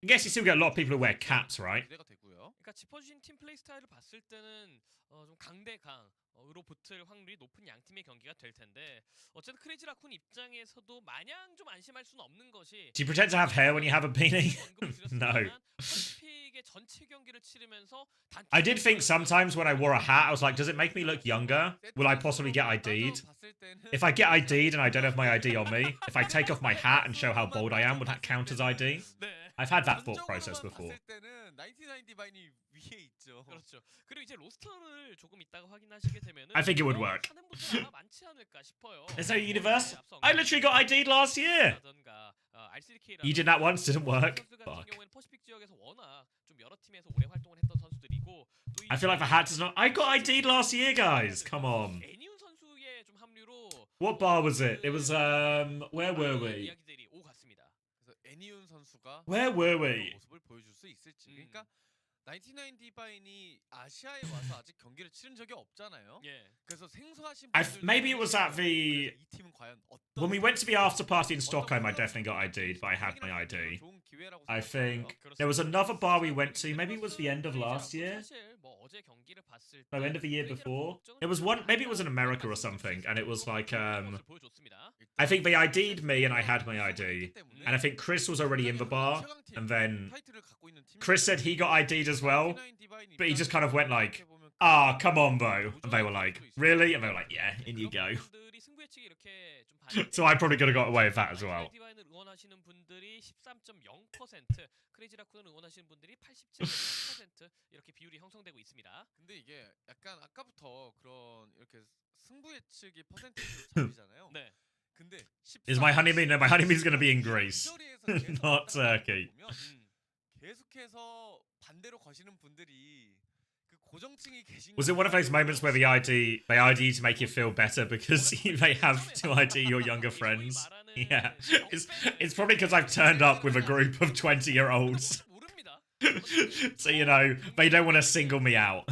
I guess you still get a lot of people who wear caps, right? 그러니까 짚어주신 팀 플레이 스타일을 봤을 때는 좀 강대강으로 붙을 확률이 높은 양 팀의 경기가 될 텐데 어쨌든 크레이지 라쿤 입장에서도 마냥 좀 안심할 수는 없는 것이. Do you pretend to have hair when you have a beanie? No. I did think sometimes when I wore a hat, I was like, does it make me look younger? Will I possibly get ID'd? If I get ID'd and I don't have my ID on me, if I take off my hat and show how bold I am, would that count as ID? I've had that thought process before. I think it would work. Is there a universe? I literally got ID'd last year. You did that once, didn't work. Fuck. I feel like the hat does not. I got ID'd last year, guys. Come on. What bar was it? It was where were we? Where were we? 99Divine이 아시아에 와서 아직 경기를 치른 적이 없잖아요. 그래서 생소하신 maybe it was at the when we went to the after party in Stockholm. I definitely got ID'd, but I had my ID. I think there was another bar we went to. Maybe it was the end of last year. No, end of the year before. It was one. Maybe it was in America or something, and it was like I think they ID'd me and I had my ID, and I think Chris was already in the bar, and then Chris said he got ID'd as well, but he just kind of went like, "Ah, come on, though," and they were like, "Really?" And they were like, "Yeah, in you go." So I probably could have got away with that as well. 크레이지 라쿤을 응원하시는 분들이 87% 이렇게 비율이 형성되고 있습니다. 근데 이게 약간 아까부터 그런 이렇게 승부 예측이 퍼센테이지로 잡히잖아요. 네. 근데 Is my honeymoon? No, my honeymoon's going to be in Greece, not Turkey. 계속해서 반대로 거시는 분들이 그 고정층이 계신. Was it one of those moments where they ID to make you feel better because they have to ID your younger friends? Yeah, it's probably because I've turned up with a group of 20-year-olds. So, you know, they don't want to single me out.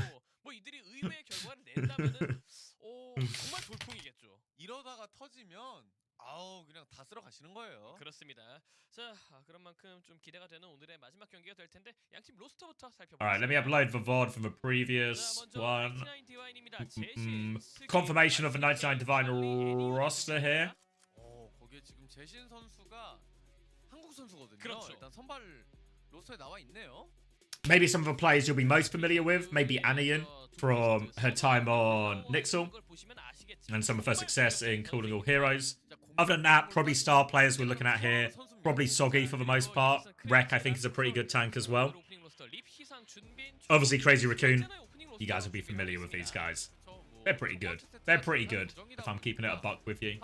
이러다가 터지면 그냥 다 쓸어 가시는 거예요. 그렇습니다. 자, 그런 만큼 좀 기대가 되는 오늘의 마지막 경기가 될 텐데 양팀 로스터부터 살펴보겠습니다. Alright, let me upload the VOD from the previous one. Confirmation of the 99Divine roster here. 거기에 지금 재신 선수가 한국 선수거든요. 그렇죠. 일단 선발 로스터에 나와 있네요. Maybe some of the players you'll be most familiar with. Maybe Anian from her time on Nixel and some of her success in Calling All Heroes. Other than that, probably star players we're looking at here. Probably Soggy for the most part. Rek, I think, is a pretty good tank as well. Obviously, Crazy Raccoon. You guys will be familiar with these guys. They're pretty good. They're pretty good, if I'm keeping it a buck with you.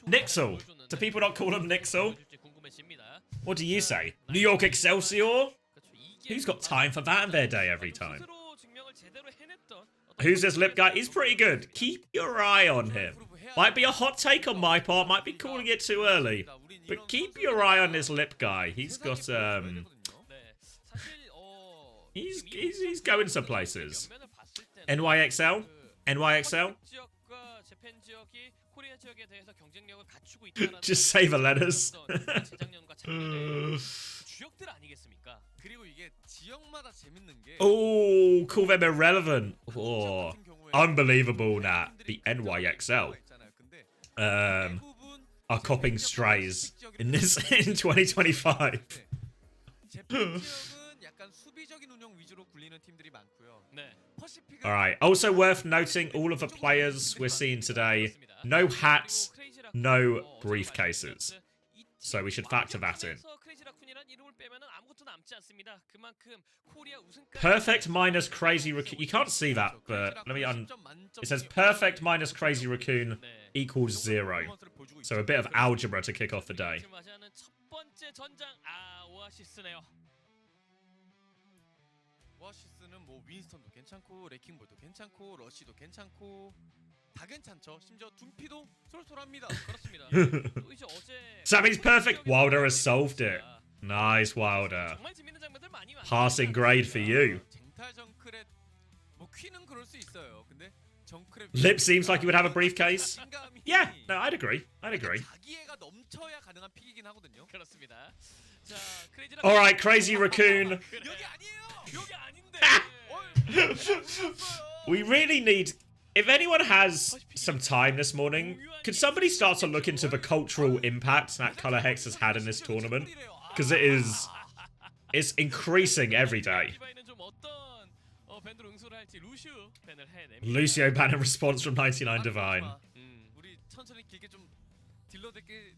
Nixel. Do people not call him Nixel? What do you say? New York Excelsior? Who's got time for that in their day every time? Who's this lip guy? He's pretty good. Keep your eye on him. Might be a hot take on my part. Might be calling it too early. But keep your eye on this lip guy. He's got, He's going some places. NYXL? NYXL? Just say the letters. Oh, call them irrelevant. Oh, unbelievable that the NYXL are copying strays in this in 2025. Alright, also worth noting all of the players we're seeing today, no hats, no briefcases. So we should factor that in. Perfect minus Crazy Raccoon. You can't see that, but let me it says perfect minus Crazy Raccoon equals 0. So a bit of algebra to kick off the day. 오아시스는 뭐 윈스턴도 괜찮고 레킹볼도 괜찮고 러쉬도 괜찮고 다 괜찮죠. 심지어 둠피도 쏠쏠합니다. 그렇습니다. 또 이제 어제 So that means perfect. Wilder has solved it. Nice, Wilder. Passing grade for you. 쟁탈 정크렛 뭐 퀸은 그럴 수 있어요. 근데 정크랩 Lip seems like he would have a briefcase. 자신감이 Yeah, no, I'd agree. I'd agree. 자기애가 넘쳐야 가능한 픽이긴 하거든요. 그렇습니다. 자, 크레이지 All right, Crazy Raccoon. 여기 아니에요. 여기 아닌데. We really need... If anyone has some time this morning, could somebody start to look into the cultural impact that Color Hex has had in this tournament? Because it's increasing every day. Lucio ban in response from 99Divine. 우리 천천히 길게 좀 딜러들끼리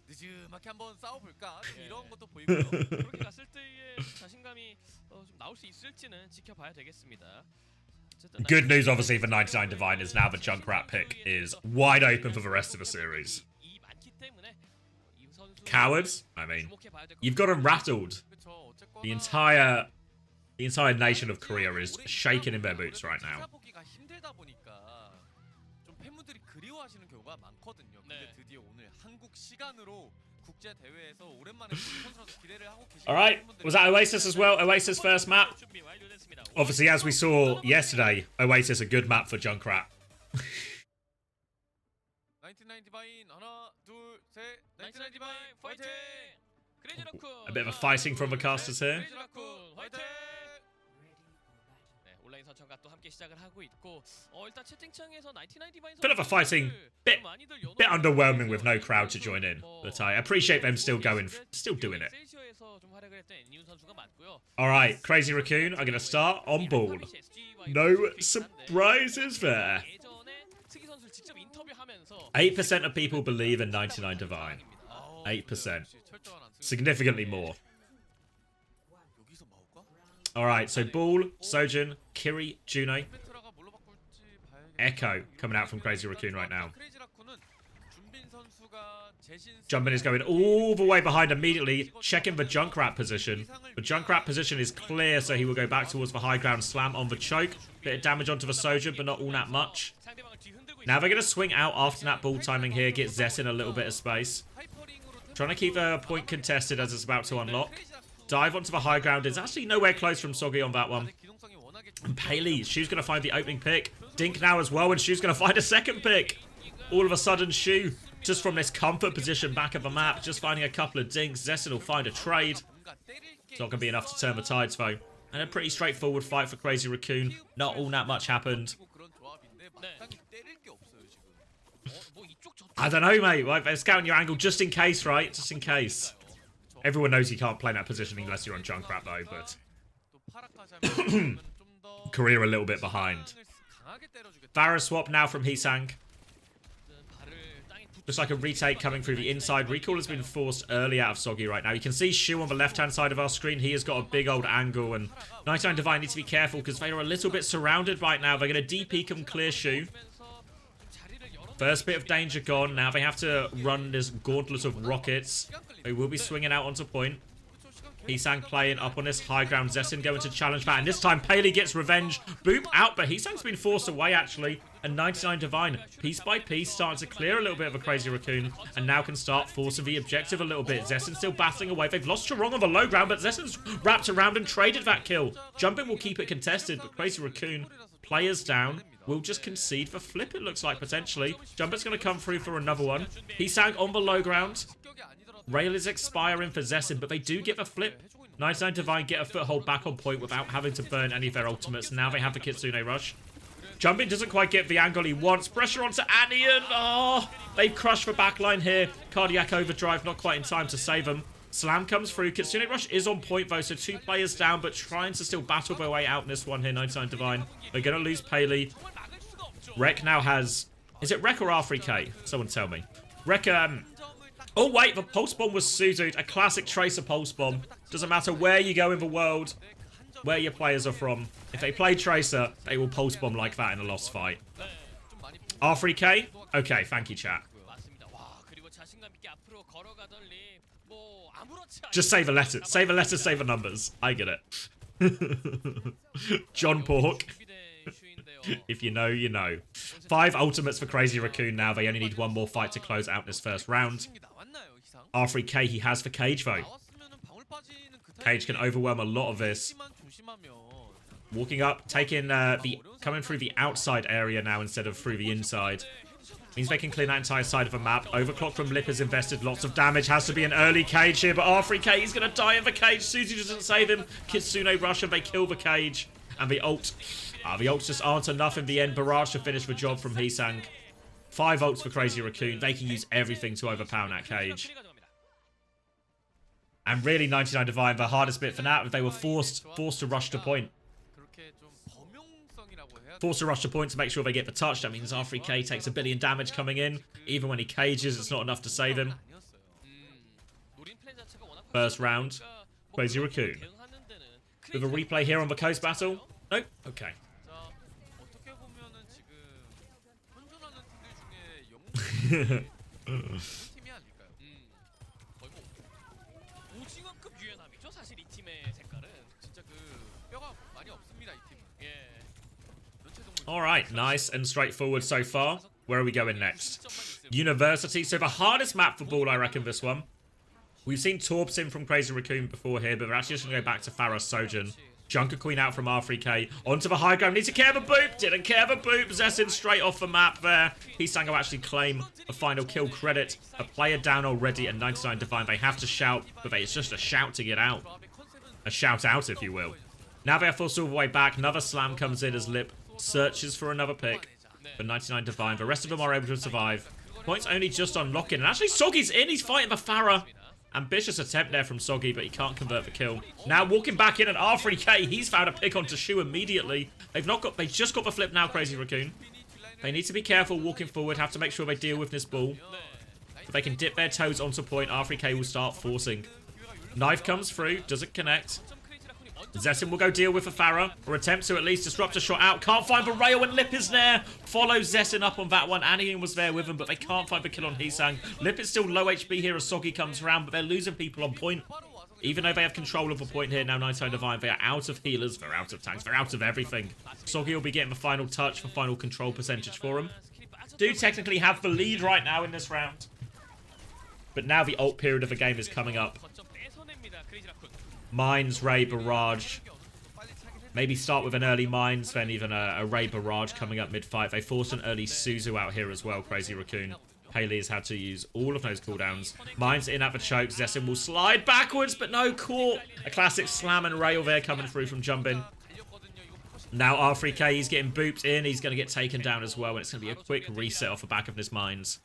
느즈막히 한번 싸워볼까? 이런 것도 보이고요. 그렇게 갔을 때의 자신감이 좀 나올 수 있을지는 지켜봐야 되겠습니다. Good news, obviously, for 99Divine is now the Junkrat pick is wide open for the rest of the series. Cowards? I mean, you've got them rattled. The entire nation of Korea is shaking in their boots right now. Alright, was that Oasis as well? Oasis first map? Obviously, as we saw yesterday, Oasis a good map for Junkrat. 99Divine 하나 둘 셋 99Divine 파이팅! A bit of a fighting from the casters here. 온라인 선천과 또 함께 시작을 하고 있고 일단 채팅창에서 99Divine Bit of a fighting, bit underwhelming with no crowd to join in, but I appreciate them still doing it. Alright, Crazy Raccoon, I'm gonna start on ball. No surprises there. 8% of people believe in 99Divine. 8%. Significantly more. Alright, so Ball, Sojin, Kiri, Juno, Echo coming out from Crazy Raccoon right now. Jumpin is going all the way behind immediately, checking the Junkrat position. The Junkrat position is clear, so he will go back towards the high ground, slam on the choke. Bit of damage onto the Sojin, but not all that much. Now they're going to swing out after that ball timing here, get Zess in a little bit of space. Trying to keep the point contested as it's about to unlock. Dive onto the high ground. It's actually nowhere close from Soggy on that one. And Paley, she's going to find the opening pick. Dink now as well, and she's going to find a second pick. All of a sudden, Shu, just from this comfort position back of the map, just finding a couple of dinks. Zessin will find a trade. It's not going to be enough to turn the tides, though. And a pretty straightforward fight for Crazy Raccoon. Not all that much happened. I don't know, mate. Like, they're scouting your angle just in case, right? Just in case. Everyone knows you can't play that positioning unless you're on Junkrat, though, but... Korea a little bit behind. Farah swap now from Heesang. Looks like a retake coming through the inside. Recall has been forced early out of Soggy right now. You can see Shu on the left-hand side of our screen. He has got a big old angle, and 99Divine need to be careful because they are a little bit surrounded right now. They're going to DP and clear Shu. First bit of danger gone. Now they have to run this gauntlet of rockets. They will be swinging out onto point. Heesang playing up on this high ground. Zessin going to challenge that. And this time, Paley gets revenge. Boop out, but Heesang's been forced away, actually. And 99Divine, piece by piece, starting to clear a little bit of a Crazy Raccoon. And now can start forcing the objective a little bit. Zessin still battling away. They've lost Charong on the low ground, but Zessin's wrapped around and traded that kill. Jumping will keep it contested, but Crazy Raccoon, players down, will just concede the flip, it looks like, potentially. Jumper's going to come through for another one. Heesang on the low ground. Rail is expiring for Zessin, but they do get the flip. 99Divine get a foothold back on point without having to burn any of their ultimates. Now they have the Kitsune Rush. Jumping doesn't quite get the angle he wants. Pressure onto Anian. Oh, they've crushed the backline here. Cardiac Overdrive not quite in time to save them. Slam comes through. Kitsune Rush is on point, though, so 2 players down, but trying to still battle their way out in this one here, 99Divine. They're going to lose Paley. Rek now has... Is it Rek or R3K? Someone tell me. Rek, oh, wait, the Pulse Bomb was suited. A classic Tracer Pulse Bomb. Doesn't matter where you go in the world, where your players are from. If they play Tracer, they will Pulse Bomb like that in a lost fight. R3K? Okay, thank you, chat. Just say the letters. Say the letters, say the numbers. I get it. John Pork. If you know, you know. 5 ultimates for Crazy Raccoon now. They only need 1 more fight to close out this first round. R3K, he has the Cage, though. Cage can overwhelm a lot of this. Walking up, taking coming through the outside area now instead of through the inside. Means they can clear that entire side of the map. Overclock from Lip has invested lots of damage. Has to be an early cage here, but R3K is going to die in the cage. Suzu doesn't save him. Kitsune rush and they kill the cage. And the ults just aren't enough in the end. Barrage to finish the job from Heesang. 5 ults for Crazy Raccoon. They can use everything to overpower that cage. And really, 99Divine, the hardest bit for that, they were forced to rush to point. Forced to rush to point to make sure they get the touch. That means R3K takes 1 billion damage coming in. Even when he cages, it's not enough to save him. First round, Crazy Raccoon. With a replay here on the coast battle. Nope. Okay. Alright, nice and straightforward so far. Where are we going next? University. So the hardest map for Ball, I reckon, this one. We've seen Torpsin from Crazy Raccoon before here, but we're actually just going to go back to Pharaoh Sojin. Junker Queen out from R3K. Onto the high ground. Needs to care the boop. Didn't care the boop. Zessin straight off the map there. Heesang will actually claim a final kill credit. A player down already, and 99Divine. They have to shout, but it's just a shout to get out. A shout out, if you will. Now they are forced all the way back. Another slam comes in as Lip searches for another pick for 99Divine. The rest of them are able to survive. Points only just unlocking. And actually, Soggy's in. He's fighting the Farah. Ambitious attempt there from Soggy, but he can't convert the kill. Now walking back in at R3K. He's found a pick onto Shu immediately. They've just got the flip now, Crazy Raccoon. They need to be careful walking forward. Have to make sure they deal with this ball. If they can dip their toes onto point, R3K will start forcing. Knife comes through. Doesn't connect. Zessin will go deal with a Farah, or attempt to at least disrupt a shot out. Can't find the rail, and Lip is there. Follows Zessin up on that one. Anian was there with him, but they can't find the kill on Heesang. Lip is still low HP here as Soggy comes around, but they're losing people on point. Even though they have control of the point here now, 99Divine, they are out of healers, they're out of tanks, they're out of everything. Soggy will be getting the final touch for final control percentage for him. Do technically have the lead right now in this round. But now the ult period of the game is coming up. Mines, Ray, Barrage. Maybe start with an early Mines, then even a Ray Barrage coming up mid-fight. They forced an early Suzu out here as well, Crazy Raccoon. Paley has had to use all of those cooldowns. Mines in at the choke. Zessin will slide backwards, but no, caught. A classic slam and rail there coming through from Jumbin. Now R3K, he's getting booped in. He's going to get taken down as well, and it's going to be a quick reset off the back of this Mines.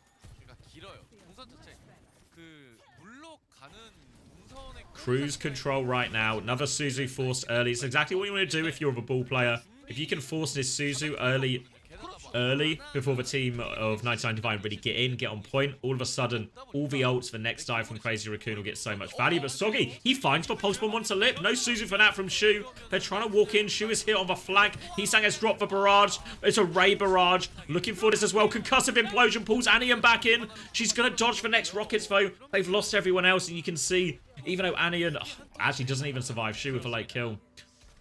Cruise control right now. Another Suzu forced early. It's exactly what you want to do if you're a ball player. If you can force this Suzu early before the team of 99Divine really get on point, all of a sudden, all the ults for next dive from Crazy Raccoon will get so much value. But Soggy, he finds the pulse bomb onto Lip. No Suzu for that from Shu. They're trying to walk in. Shu is hit on the flank. Heesang has dropped the barrage. It's a Ray barrage. Looking for this as well. Concussive implosion pulls Anian back in. She's going to dodge the next rockets though. They've lost everyone else, and you can see, even though Anian actually doesn't even survive Shu with a late kill.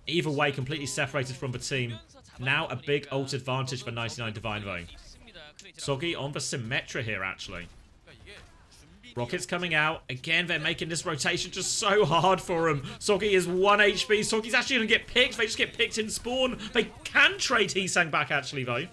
Either way, completely separated from the team. Now a big ult advantage for 99Divine though. Soggy on the Symmetra here actually. Rockets coming out. Again, they're making this rotation just so hard for him. Soggy is 1 HP. Soggy's actually going to get picked. They just get picked in spawn. They can trade Heesang back actually though.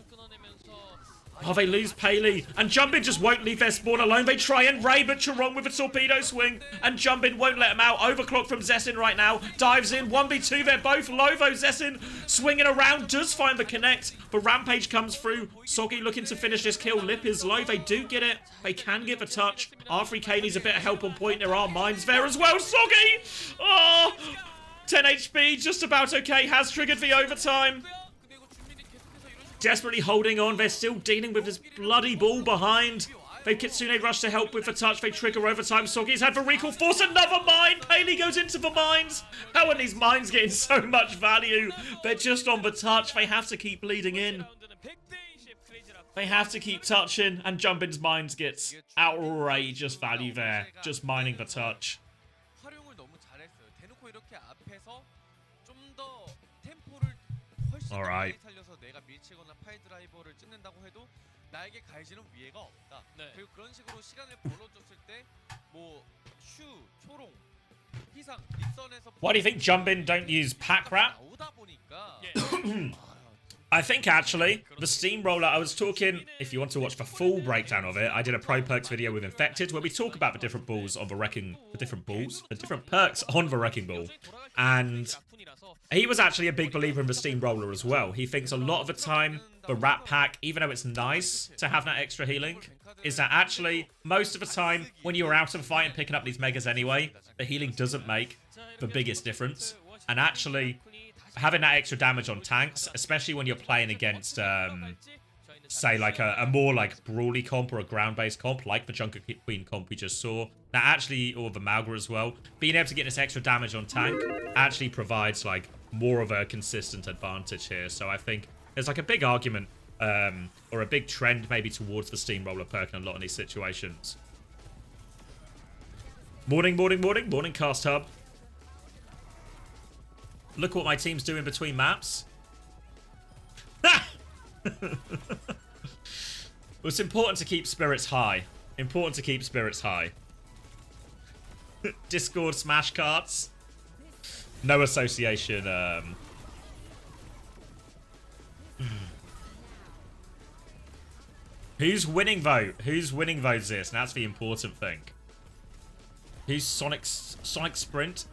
Oh, they lose Paley. And Jumbin just won't leave their spawn alone. They try and Ray, but Charong with a torpedo swing. And Jumbin won't let him out. Overclock from Zessin right now. Dives in. 1v2. They're both low, though. Zessin swinging around. Does find the connect. But Rampage comes through. Soggy looking to finish this kill. Lip is low. They do get it. They can give a touch. R3K needs a bit of help on point. There are mines there as well. Soggy! Oh! 10 HP. Just about okay. Has triggered the overtime. Desperately holding on. They're still dealing with this bloody ball behind. They Kitsune rush to help with the touch. They trigger overtime. Soggy's had the recall. Force another mine. Paley goes into the mines. How are these mines getting so much value? They're just on the touch. They have to keep bleeding in. They have to keep touching. And Jumbin's mines gets outrageous value there. Just mining the touch. Alright. 나에게 가해지는 위해가 없다. 그리고 그런 식으로 시간을 벌어줬을 때 뭐 슈, 초롱, Why do you think Jumbin don't use pack wrap? I think actually the steamroller, I was talking, if you want to watch the full breakdown of it, I did a pro perks video with Infected where we talk about the different balls of the wrecking, the different perks on the wrecking ball. And he was actually a big believer in the steamroller as well. He thinks a lot of the time the rat pack, even though it's nice to have that extra healing, is that actually most of the time when you're out and fighting picking up these megas anyway, the healing doesn't make the biggest difference. And actually having that extra damage on tanks, especially when you're playing against, say, like a more like brawly comp or a ground-based comp, like the Junker Queen comp we just saw, that actually, or the Malga as well, being able to get this extra damage on tank actually provides like more of a consistent advantage here. So I think there's like a big argument, or a big trend maybe towards the steamroller perk in a lot of these situations. Morning, morning, morning, morning, Cast Hub. Look what my team's doing between maps. It's important to keep spirits high. Important to keep spirits high. Discord smash carts. No association. Who's winning vote? Who's winning votes this? And that's the important thing. Who's Sonic Sprint?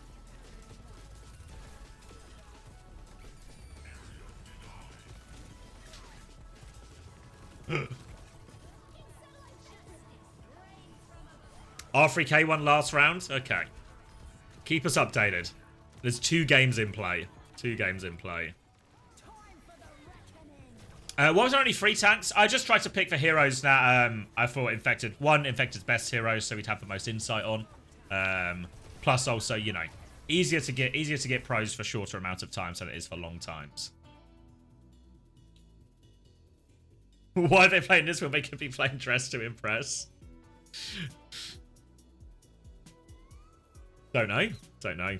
R3K won last round? Okay. Keep us updated. There's 2 games in play. 2 games in play. Why was there only 3 tanks? I just tried to pick the heroes that I thought Infected. One, Infected's best heroes, so we'd have the most insight on. Plus also, you know, easier to get pros for shorter amount of time than it is for long times. Why are they playing this when they could be playing Dress to Impress? Don't know. Don't know.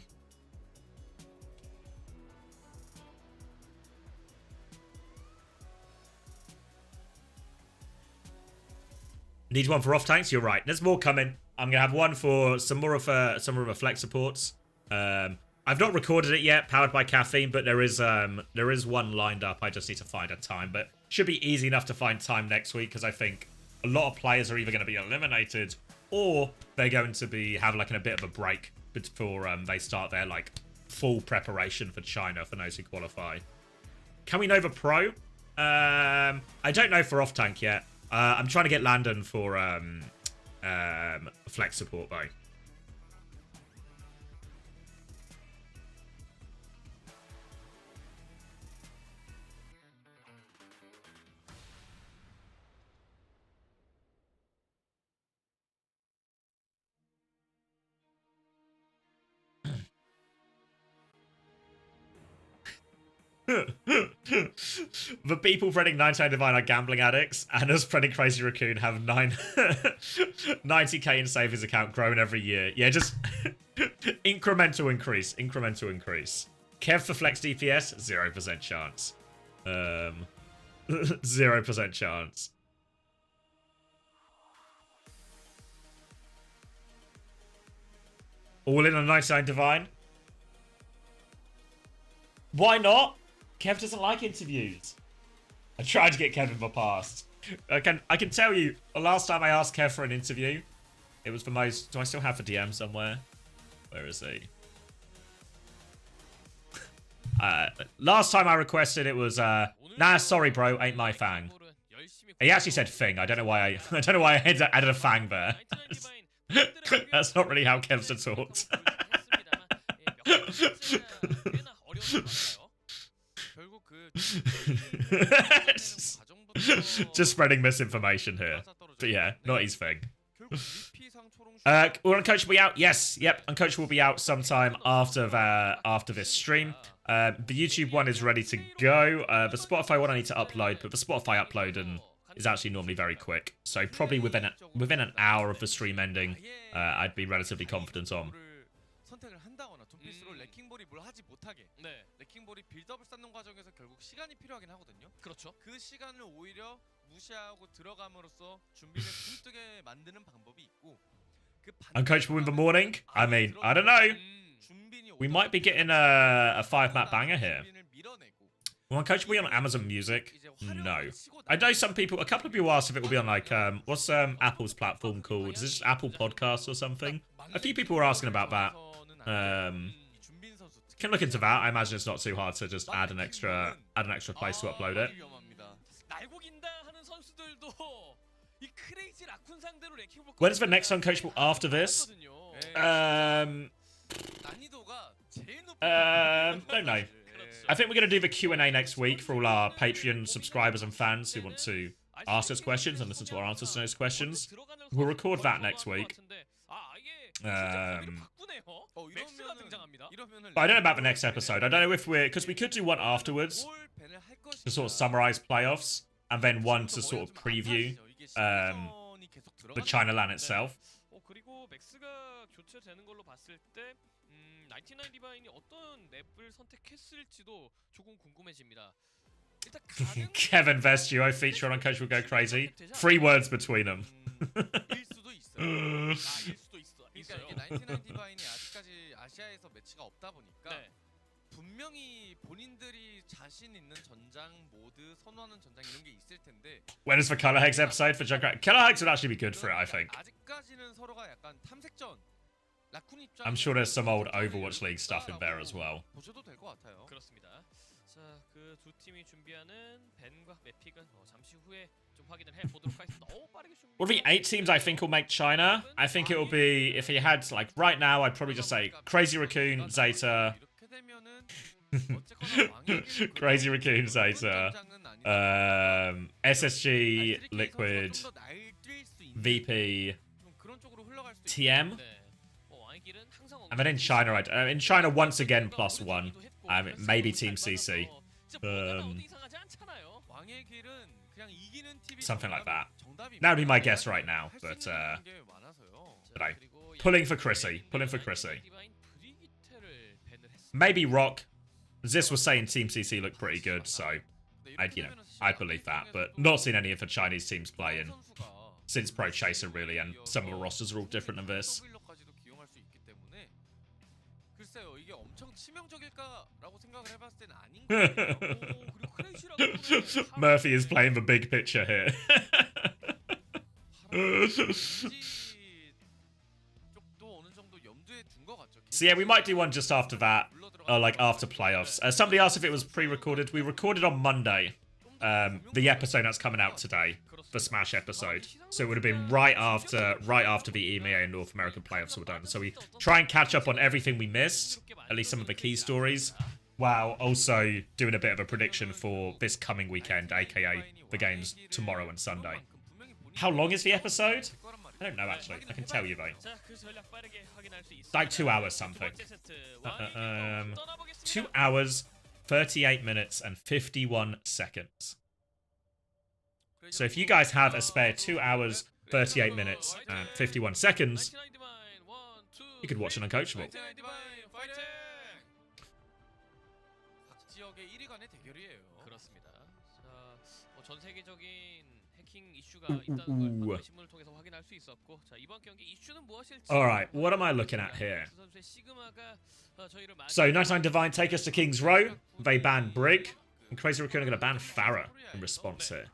Need one for off tanks? You're right. There's more coming. I'm gonna have one for some more of the flex supports. I've not recorded it yet, powered by caffeine, but there is one lined up. I just need to find a time, but should be easy enough to find time next week because I think a lot of players are either going to be eliminated or they're going to be have like a bit of a break before they start their like full preparation for China for those who qualify. Can we know the pro? I don't know for off tank yet. I'm trying to get Landon for flex support though. The people spreading 99Divine are gambling addicts, and us spreading Crazy Raccoon have 90k in savings account growing every year. Yeah, just incremental increase. Incremental increase. Kev for flex DPS, 0% chance. 0% chance. All in on 99Divine? Why not? Kev doesn't like interviews. I tried to get Kev in the past. I can tell you, the last time I asked Kev for an interview, it was the most... Do I still have the DM somewhere? Where is he? Last time I requested it was, nah, sorry bro, ain't my fang. He actually said thing. I don't know why I added a fang there. That's not really how Kev's talked. Just spreading misinformation here. But yeah, not his thing. Uncoach will be out. Yes, yep. Uncoach will be out sometime after this stream. The YouTube one is ready to go. The Spotify one I need to upload, but the Spotify upload is actually normally very quick. So probably within an hour of the stream ending, I'd be relatively confident on. 선택을 한다거나 둠피스로 레킹볼이 뭘 하지 못하게 레킹볼이 빌드업을 쌓는 과정에서 결국 시간이 필요하긴 하거든요. 그렇죠. 그 시간을 오히려 무시하고 들어감으로써 준비를 굼뜨게 만드는 방법이 있고 그 Uncoachable in the morning? I mean, I don't know. We might be getting a 5-map banger here. Well, Coach, will be on Amazon Music? No. I know some people, a couple of people asked if it will be on like, what's Apple's platform called? Is this Apple Podcasts or something? A few people were asking about that. Can look into that. I imagine it's not too hard to just add an extra place to upload it. When's the next Uncoachable after this? Don't know. I think we're going to do the Q&A next week for all our Patreon subscribers and fans who want to ask us questions and listen to our answers to those questions. We'll record that next week. But I don't know about the next episode. I don't know if we're... Because we could do one afterwards to sort of summarize playoffs and then one to sort of preview the China LAN itself. 99Divine이 어떤 맵을 선택했을지도 조금 궁금해집니다. Kevin Vestuo feature on Coach Will Go Crazy. 3 words between them. 일 수도 있어요. 일 수도 있어. 그러니까 이게 99Divine이 아직까지 아시아에서 매치가 없다 보니까 분명히 본인들이 자신 있는 전장 모드 선호하는 전장 이런 게 있을 텐데. When is the Color Hex episode for Junkrat? Color Hex would actually be good for it, I think. 아직까지는 서로가 약간 탐색전. I'm sure there's some old Overwatch League stuff in there as well. 보셔도 될 것 같아요. 그렇습니다. 자, 그 두 팀이 준비하는 벤과 맵픽은 잠시 후에 좀 확인을 해 보도록 하겠습니다. 빠르게 준비. What are the 8 teams I think will make China? I think it will be, if he had, like, right now, I'd probably just say Crazy Raccoon, Zeta. Crazy Raccoon, Zeta. SSG, Liquid, VP, TM. And then in China, in China once again +1. Maybe Team CC. Something like that. That would be my guess right now. But no. Pulling for Chrissy. Pulling for Chrissy. Maybe Rock. Zis was saying Team CC looked pretty good, so I'd believe that. But not seen any of the Chinese teams playing since Pro Chaser, really, and some of the rosters are all different than this. Murphy is playing the big picture here. So yeah, we might do one just after that, or like after playoffs. Somebody asked if it was pre-recorded. We recorded on Monday, the episode that's coming out today, the Smash episode. So it would have been right after the EMEA and North American playoffs were done. So we try and catch up on everything we missed, at least some of the key stories, while also doing a bit of a prediction for this coming weekend, aka the games tomorrow and Sunday. How long is the episode? I don't know, actually. I can tell you, though. Like 2 hours something. 2 hours, 38 minutes, and 51 seconds. So if you guys have a spare 2 hours, 38 minutes, and 51 seconds, you could watch an Uncoachable. Alright, what am I looking at here? So, 99Divine take us to King's Row. They ban Brig. And Crazy Raccoon are going to ban Farah in response here.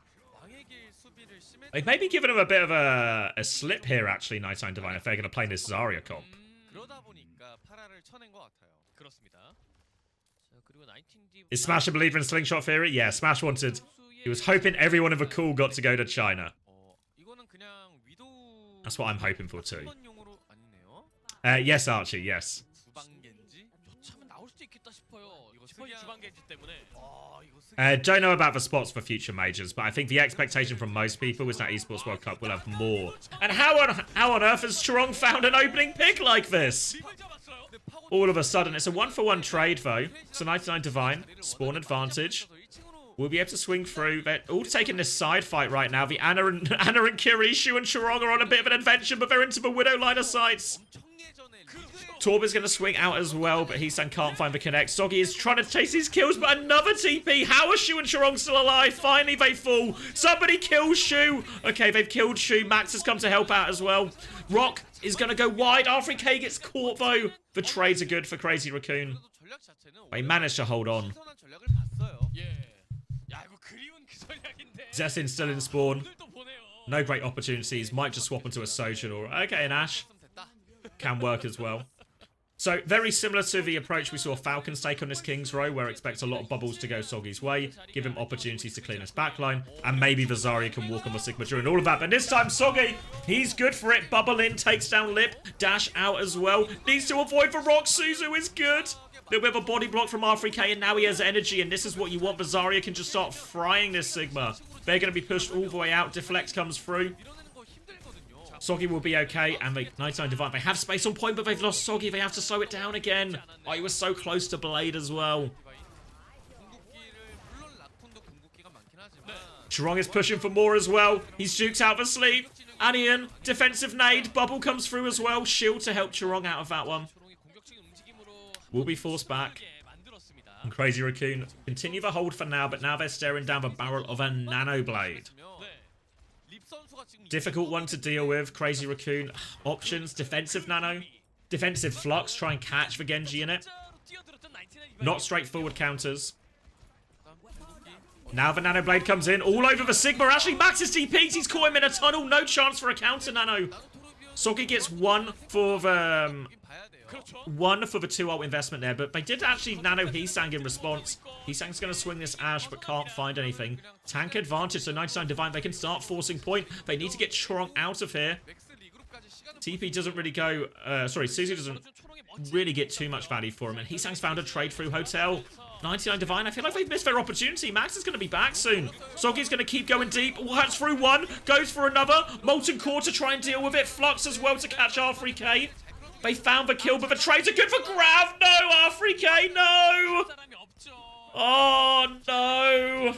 They've maybe given him a bit of a slip here, actually, 99Divine, if they're going to play this Zarya comp. Is Smash a believer in Slingshot Theory? Yeah, Smash wanted... He was hoping everyone in the call got to go to China. That's what I'm hoping for too. Yes, Archie, yes. Don't know about the spots for future majors, but I think the expectation from most people is that Esports World Cup will have more. And how on earth has Strong found an opening pick like this? All of a sudden, it's a 1-for-1 trade though. So 99Divine, spawn advantage. We'll be able to swing through. They're all taking this side fight right now. The Anna and Kirishu and Chirong are on a bit of an adventure, but they're into the Widow line of sights. Torb is going to swing out as well, but Heesang can't find the connect. Soggy is trying to chase these kills, but another TP. How are Shu and Chirong still alive? Finally, they fall. Somebody kill Shu. Okay, they've killed Shu. Max has come to help out as well. Rock is going to go wide. R3K gets caught, though. The trades are good for Crazy Raccoon. They managed to hold on. Zessin still in spawn. No great opportunities. Might just swap into a social or... Okay, an Ash. Can work as well. So, very similar to the approach we saw Falcons take on this King's Row, where expect a lot of bubbles to go Soggy's way, give him opportunities to clean his backline, and maybe the Zarya can walk on the Sigma during all of that. But this time, Soggy, he's good for it. Bubble in, takes down Lip, dash out as well. Needs to avoid the rock. Suzu is good. Little bit of a body block from R3K, and now he has energy, and this is what you want. The Zarya can just start frying this Sigma. They're going to be pushed all the way out. Deflect comes through. Soggy will be okay, and the 99Divine, they have space on point, but they've lost Soggy. They have to slow it down again. Oh, he was so close to Blade as well. Chirong is pushing for more as well. He's juked out for sleep. Anian, defensive nade. Bubble comes through as well. Shield to help Chirong out of that one. Will be forced back. And Crazy Raccoon continue the hold for now, but now they're staring down the barrel of a Nano Blade. Difficult one to deal with. Crazy Raccoon. Options. Defensive Nano. Defensive Flux. Try and catch the Genji in it. Not straightforward counters. Now the Nano Blade comes in. All over the Sigma. Actually, Max's DPs. He's caught him in a tunnel. No chance for a counter Nano. Soggy gets one for the 2-ult investment there, but they did actually nano Heesang in response. Heesang's going to swing this Ash, but can't find anything. Tank advantage, so 99Divine, they can start forcing point. They need to get Chirong out of here. TP doesn't really go... Suzu doesn't really get too much value for him, and Heesang's found a trade through Hotel. 99Divine, I feel like they've missed their opportunity. Max is going to be back soon. Soggy's going to keep going deep. Works through one, goes for another. Molten Core to try and deal with it. Flux as well to catch R3K. They found the kill, but the trades are good for Grav. No, R3K, no. Oh, no.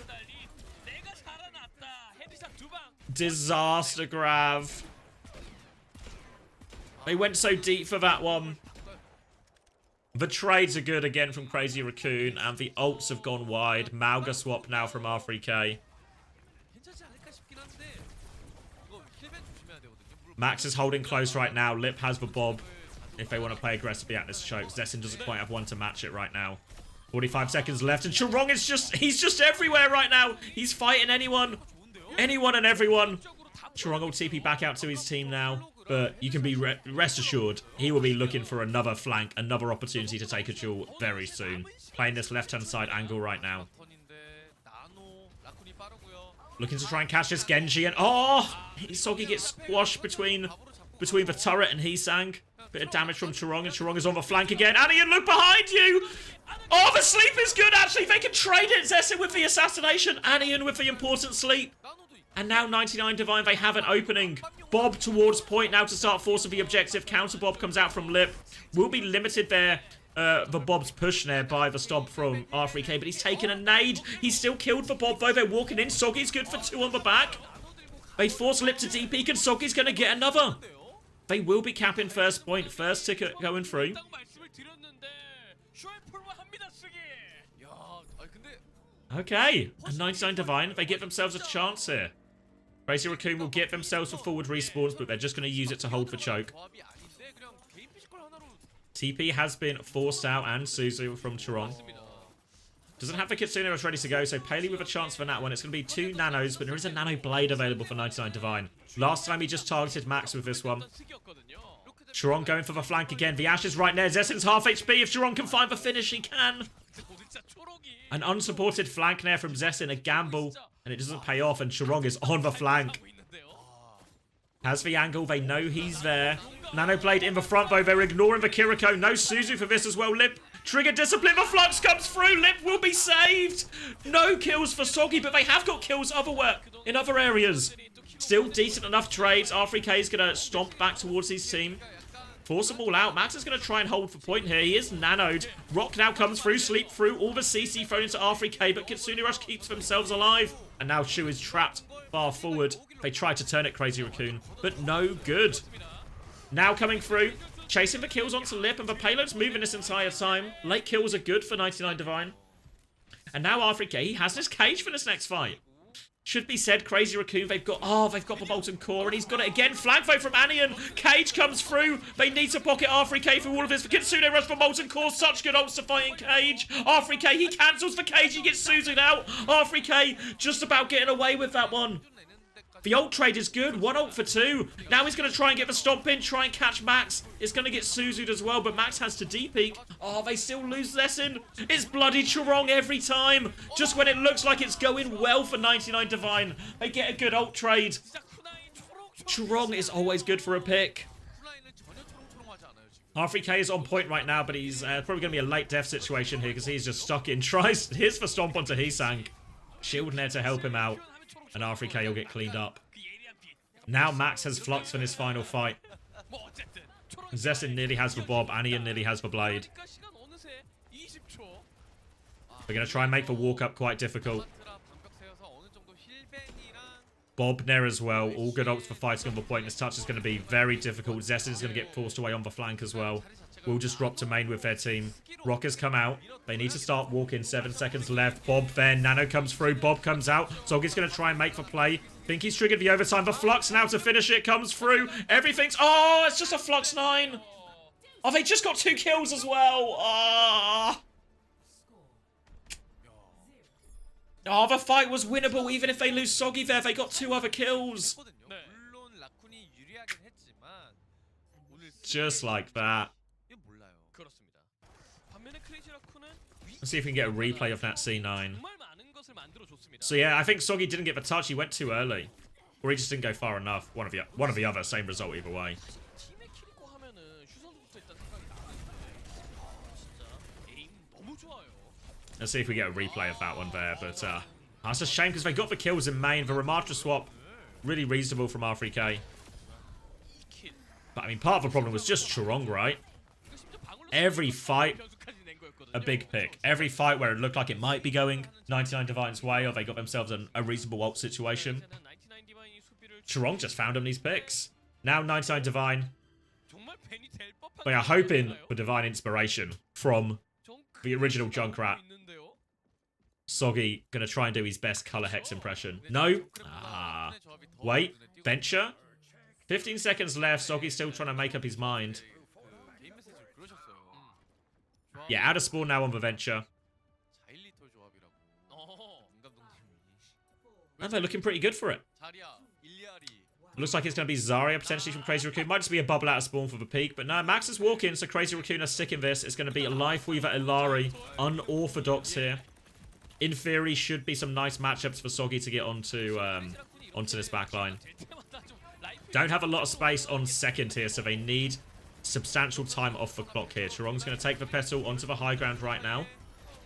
Disaster, Grav. They went so deep for that one. The trades are good again from Crazy Raccoon, and the ults have gone wide. Mauga swap now from R3K. Max is holding close right now. Lip has the Bob if they want to play aggressively at this choke. Zessin doesn't quite have one to match it right now. 45 seconds left, and Chirong is he's just everywhere right now. He's fighting anyone and everyone. Chirong will TP back out to his team now. But you can be rest assured, he will be looking for another flank, another opportunity to take a duel very soon. Playing this left-hand side angle right now. Looking to try and catch this Genji, and Soggy gets squashed between the turret and Heesang. Bit of damage from Chirong, and Chirong is on the flank again. Anian, look behind you! Oh, the sleep is good, actually. They can trade it. Zessin with the assassination. Anian with the important sleep. And now 99Divine, they have an opening. Bob towards point now to start forcing the objective. Counter Bob comes out from Lip. Will be limited there, the Bob's push there by the stop from R3K, but he's taken a nade. He's still killed for Bob, though. They're walking in. Soggy's good for 2 on the back. They force Lip to DP, and Soggy's going to get another. They will be capping first point. First ticket going through. Okay, and 99Divine, they give themselves a chance here. Crazy Raccoon will get themselves for forward respawns, but they're just going to use it to hold the choke. TP has been forced out, and Suzu from Chirong. Doesn't have the Kitsune that's ready to go, so Paley with a chance for that one. It's going to be 2 nanos, but there is a nano blade available for 99Divine. Last time he just targeted Max with this one. Chirong going for the flank again. The Ash is right there. Zessin's half HP. If Chirong can find the finish, he can. An unsupported flank there from Zessin, a gamble, and it doesn't pay off, and Chirong is on the flank. Has the angle, they know he's there. Nano Blade in the front, though, they're ignoring the Kiriko. No Suzu for this as well. Lip, trigger discipline, the Flux comes through. Lip will be saved. No kills for Soggy, but they have got kills in other areas. Still decent enough trades. R3K is going to stomp back towards his team. Force them all out. Max is going to try and hold for point here. He is nanoed. Rock now comes through, sleep through. All the CC thrown into R3K, but Kitsune Rush keeps themselves alive. And now Shu is trapped far forward. They try to turn it, Crazy Raccoon, but no good. Now coming through. chasing the kills onto Lip, and the payload's moving this entire time. Late kills are good for 99Divine. And now Africa, he has this cage for this next fight. Should be said, Crazy Raccoon, they've got the Molten Core, and he's got it again. Flank vote from Anian. Cage comes through. They need to pocket R3K for all of this. Kitsune rush for Molten Core. Such good ults to fight in Cage. R3K, he cancels the Cage. He gets Suzu'd out. R3K just about getting away with that one. The ult trade is good. 1 ult for 2. Now he's going to try and get the stomp in, try and catch Max. It's going to get Suzu'd as well, but Max has to D-peek. Oh, they still lose Lesson. It's bloody Chorong every time. Just when it looks like it's going well for 99Divine, they get a good ult trade. Chorong is always good for a pick. R3K is on point right now, but he's probably going to be a late death situation here because he's just stuck in. Tries. Here's the stomp onto Heesang. Shield there to help him out. And R3K will get cleaned up. Now Max has Flux for his final fight. Zessin nearly has the Bob. Anian nearly has the Blade. We're going to try and make the walk up quite difficult. Bob there as well. All good ults for fighting on the point. This touch is going to be very difficult. Zessin is going to get forced away on the flank as well. We'll just drop to main with their team. Rockers come out. They need to start walking. 7 seconds left. Bob there. Nano comes through. Bob comes out. Zoggy's going to try and make the play. Think he's triggered the overtime. The Flux now to finish it comes through. Everything's... Oh, it's just a Flux 9. Oh, they just got 2 kills as well. Oh, the fight was winnable. Even if they lose Soggy there, they got 2 other kills. Just like that. Let's see if we can get a replay of that C9. So yeah, I think Soggy didn't get the touch. He went too early. Or he just didn't go far enough. One of the other. Same result either way. Let's see if we get a replay of that one there. But that's a shame because they got the kills in main. The Ramatra swap, really reasonable from R3K. But I mean, part of the problem was just Chorong, right? Every fight, a big pick. Every fight where it looked like it might be going 99Divine's way, or they got themselves a reasonable ult situation, Chorong just found them these picks. Now 99Divine, they are hoping for divine inspiration from the original Junkrat. Soggy gonna try and do his best color hex impression. No. Wait. Venture. 15 seconds left. Soggy's still trying to make up his mind. Yeah, out of spawn now on the Venture. And they're looking pretty good for it. Looks like it's going to be Zarya potentially from Crazy Raccoon. Might just be a bubble out of spawn for the peak. But no, Max is walking, so Crazy Raccoon are sticking this. It's going to be a Lifeweaver Illari. Unorthodox here. In theory, should be some nice matchups for Soggy to get onto this backline. Don't have a lot of space on second here, so they need substantial time off the clock here. Chorong's going to take the Petal onto the high ground right now.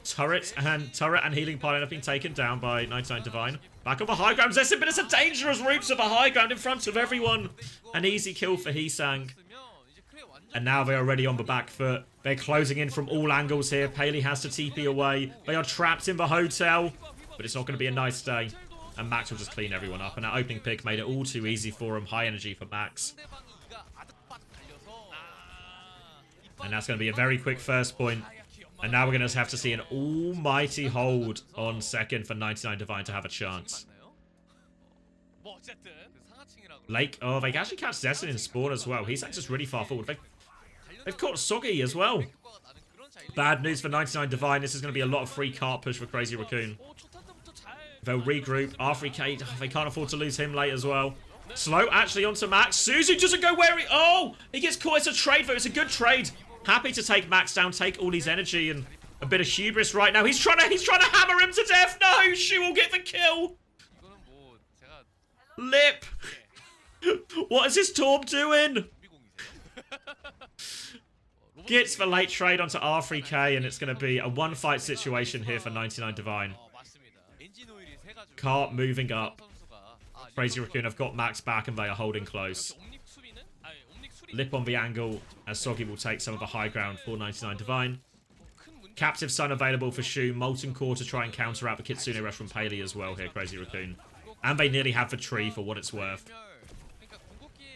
Turret and healing pylon have been taken down by 99Divine. Back on the high ground, Zessin, but it's a dangerous route to the high ground in front of everyone. An easy kill for Heesang. And now they are already on the back foot. They're closing in from all angles here. Paley has to TP away. They are trapped in the hotel, but it's not going to be a nice day. And Max will just clean everyone up. And that opening pick made it all too easy for him. High energy for Max. And that's going to be a very quick first point. And now we're going to have to see an almighty hold on second for 99Divine to have a chance. Lake, oh, they actually catch Zessin in spawn as well. He's just really far forward. They've caught Soggy as well. Bad news for 99Divine. This is going to be a lot of free cart push for Crazy Raccoon. They'll regroup. R3K, they can't afford to lose him late as well. Slow actually onto Max. Suzu doesn't go where he... Oh! He gets caught. It's a trade, though. It's a good trade. Happy to take Max down, take all his energy and a bit of hubris right now. He's trying to hammer him to death. No! Shu will get the kill. Lip. What is this Torb doing? Gets the late trade onto R3K, and it's going to be a one-fight situation here for 99Divine. Cart moving up. Crazy Raccoon have got Max back, and they are holding close. Lip on the angle, as Soggy will take some of the high ground for 99Divine. Captive Sun available for Shu. Molten Core to try and counter out the Kitsune rush from Paley as well here, Crazy Raccoon. And they nearly have the tree for what it's worth.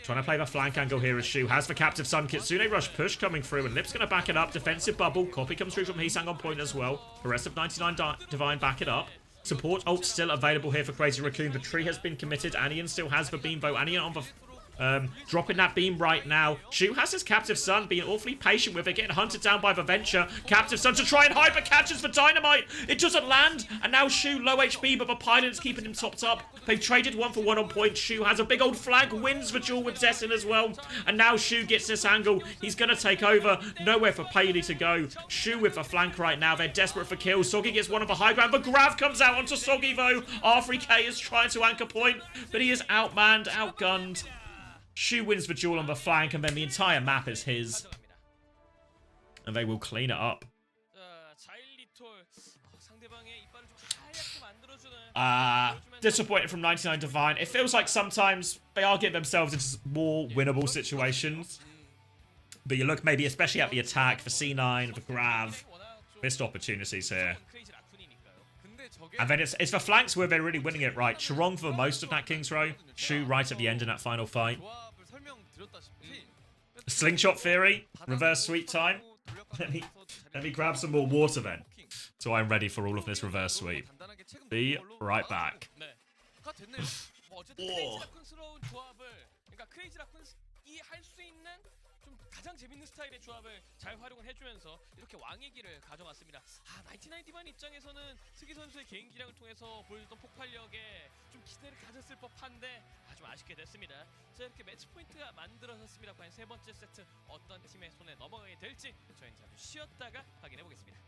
Trying to play the flank angle here as Shu has the captive Sun. Kitsune rush push coming through, and Lip's going to back it up. Defensive bubble. Copy comes through from Heesang on point as well. The rest of 99Divine back it up. Support ult still available here for Crazy Raccoon. The tree has been committed. Anian still has the beambow. Anian on the... dropping that beam right now. Shu has his Captive Sun, being awfully patient with it, getting hunted down by the Venture. Captive Sun to try and hide, but catches the Dynamite. It doesn't land, and now Shu low HP, but the Pilot's keeping him topped up. They've traded 1-for-1 on point. Shu has a big old flag, wins the duel with Zessin as well, and now Shu gets this angle. He's going to take over. Nowhere for Paley to go. Shu with the flank right now. They're desperate for kills. Soggy gets one of the high ground. The Grav comes out onto Soggy, though. R3K is trying to anchor point, but he is outmanned, outgunned. Shu wins the duel on the flank, and then the entire map is his. And they will clean it up. Disappointed from 99Divine. It feels like sometimes they are getting themselves into more winnable situations. But you look maybe, especially at the attack, for C9, the Grav, missed opportunities here. And then it's the flanks where they're really winning it right. Chirong for most of that King's Row. Shu right at the end in that final fight. Slingshot Theory. Reverse sweep time. Let me grab some more water then. So I'm ready for all of this reverse sweep. Be right back. Oh. 가장 재밌는 스타일의 조합을 잘 활용을 해주면서 이렇게 왕의 길을 가져갔습니다. 99디바인 입장에서는 스기 선수의 개인기량을 통해서 보여줬던 폭발력에 좀 기대를 가졌을 법한데 좀 아쉽게 됐습니다. 자, 이렇게 매치 포인트가 만들어졌습니다. 과연 세 번째 세트 어떤 팀의 손에 넘어가게 될지 저희는 잠시 쉬었다가 확인해 보겠습니다.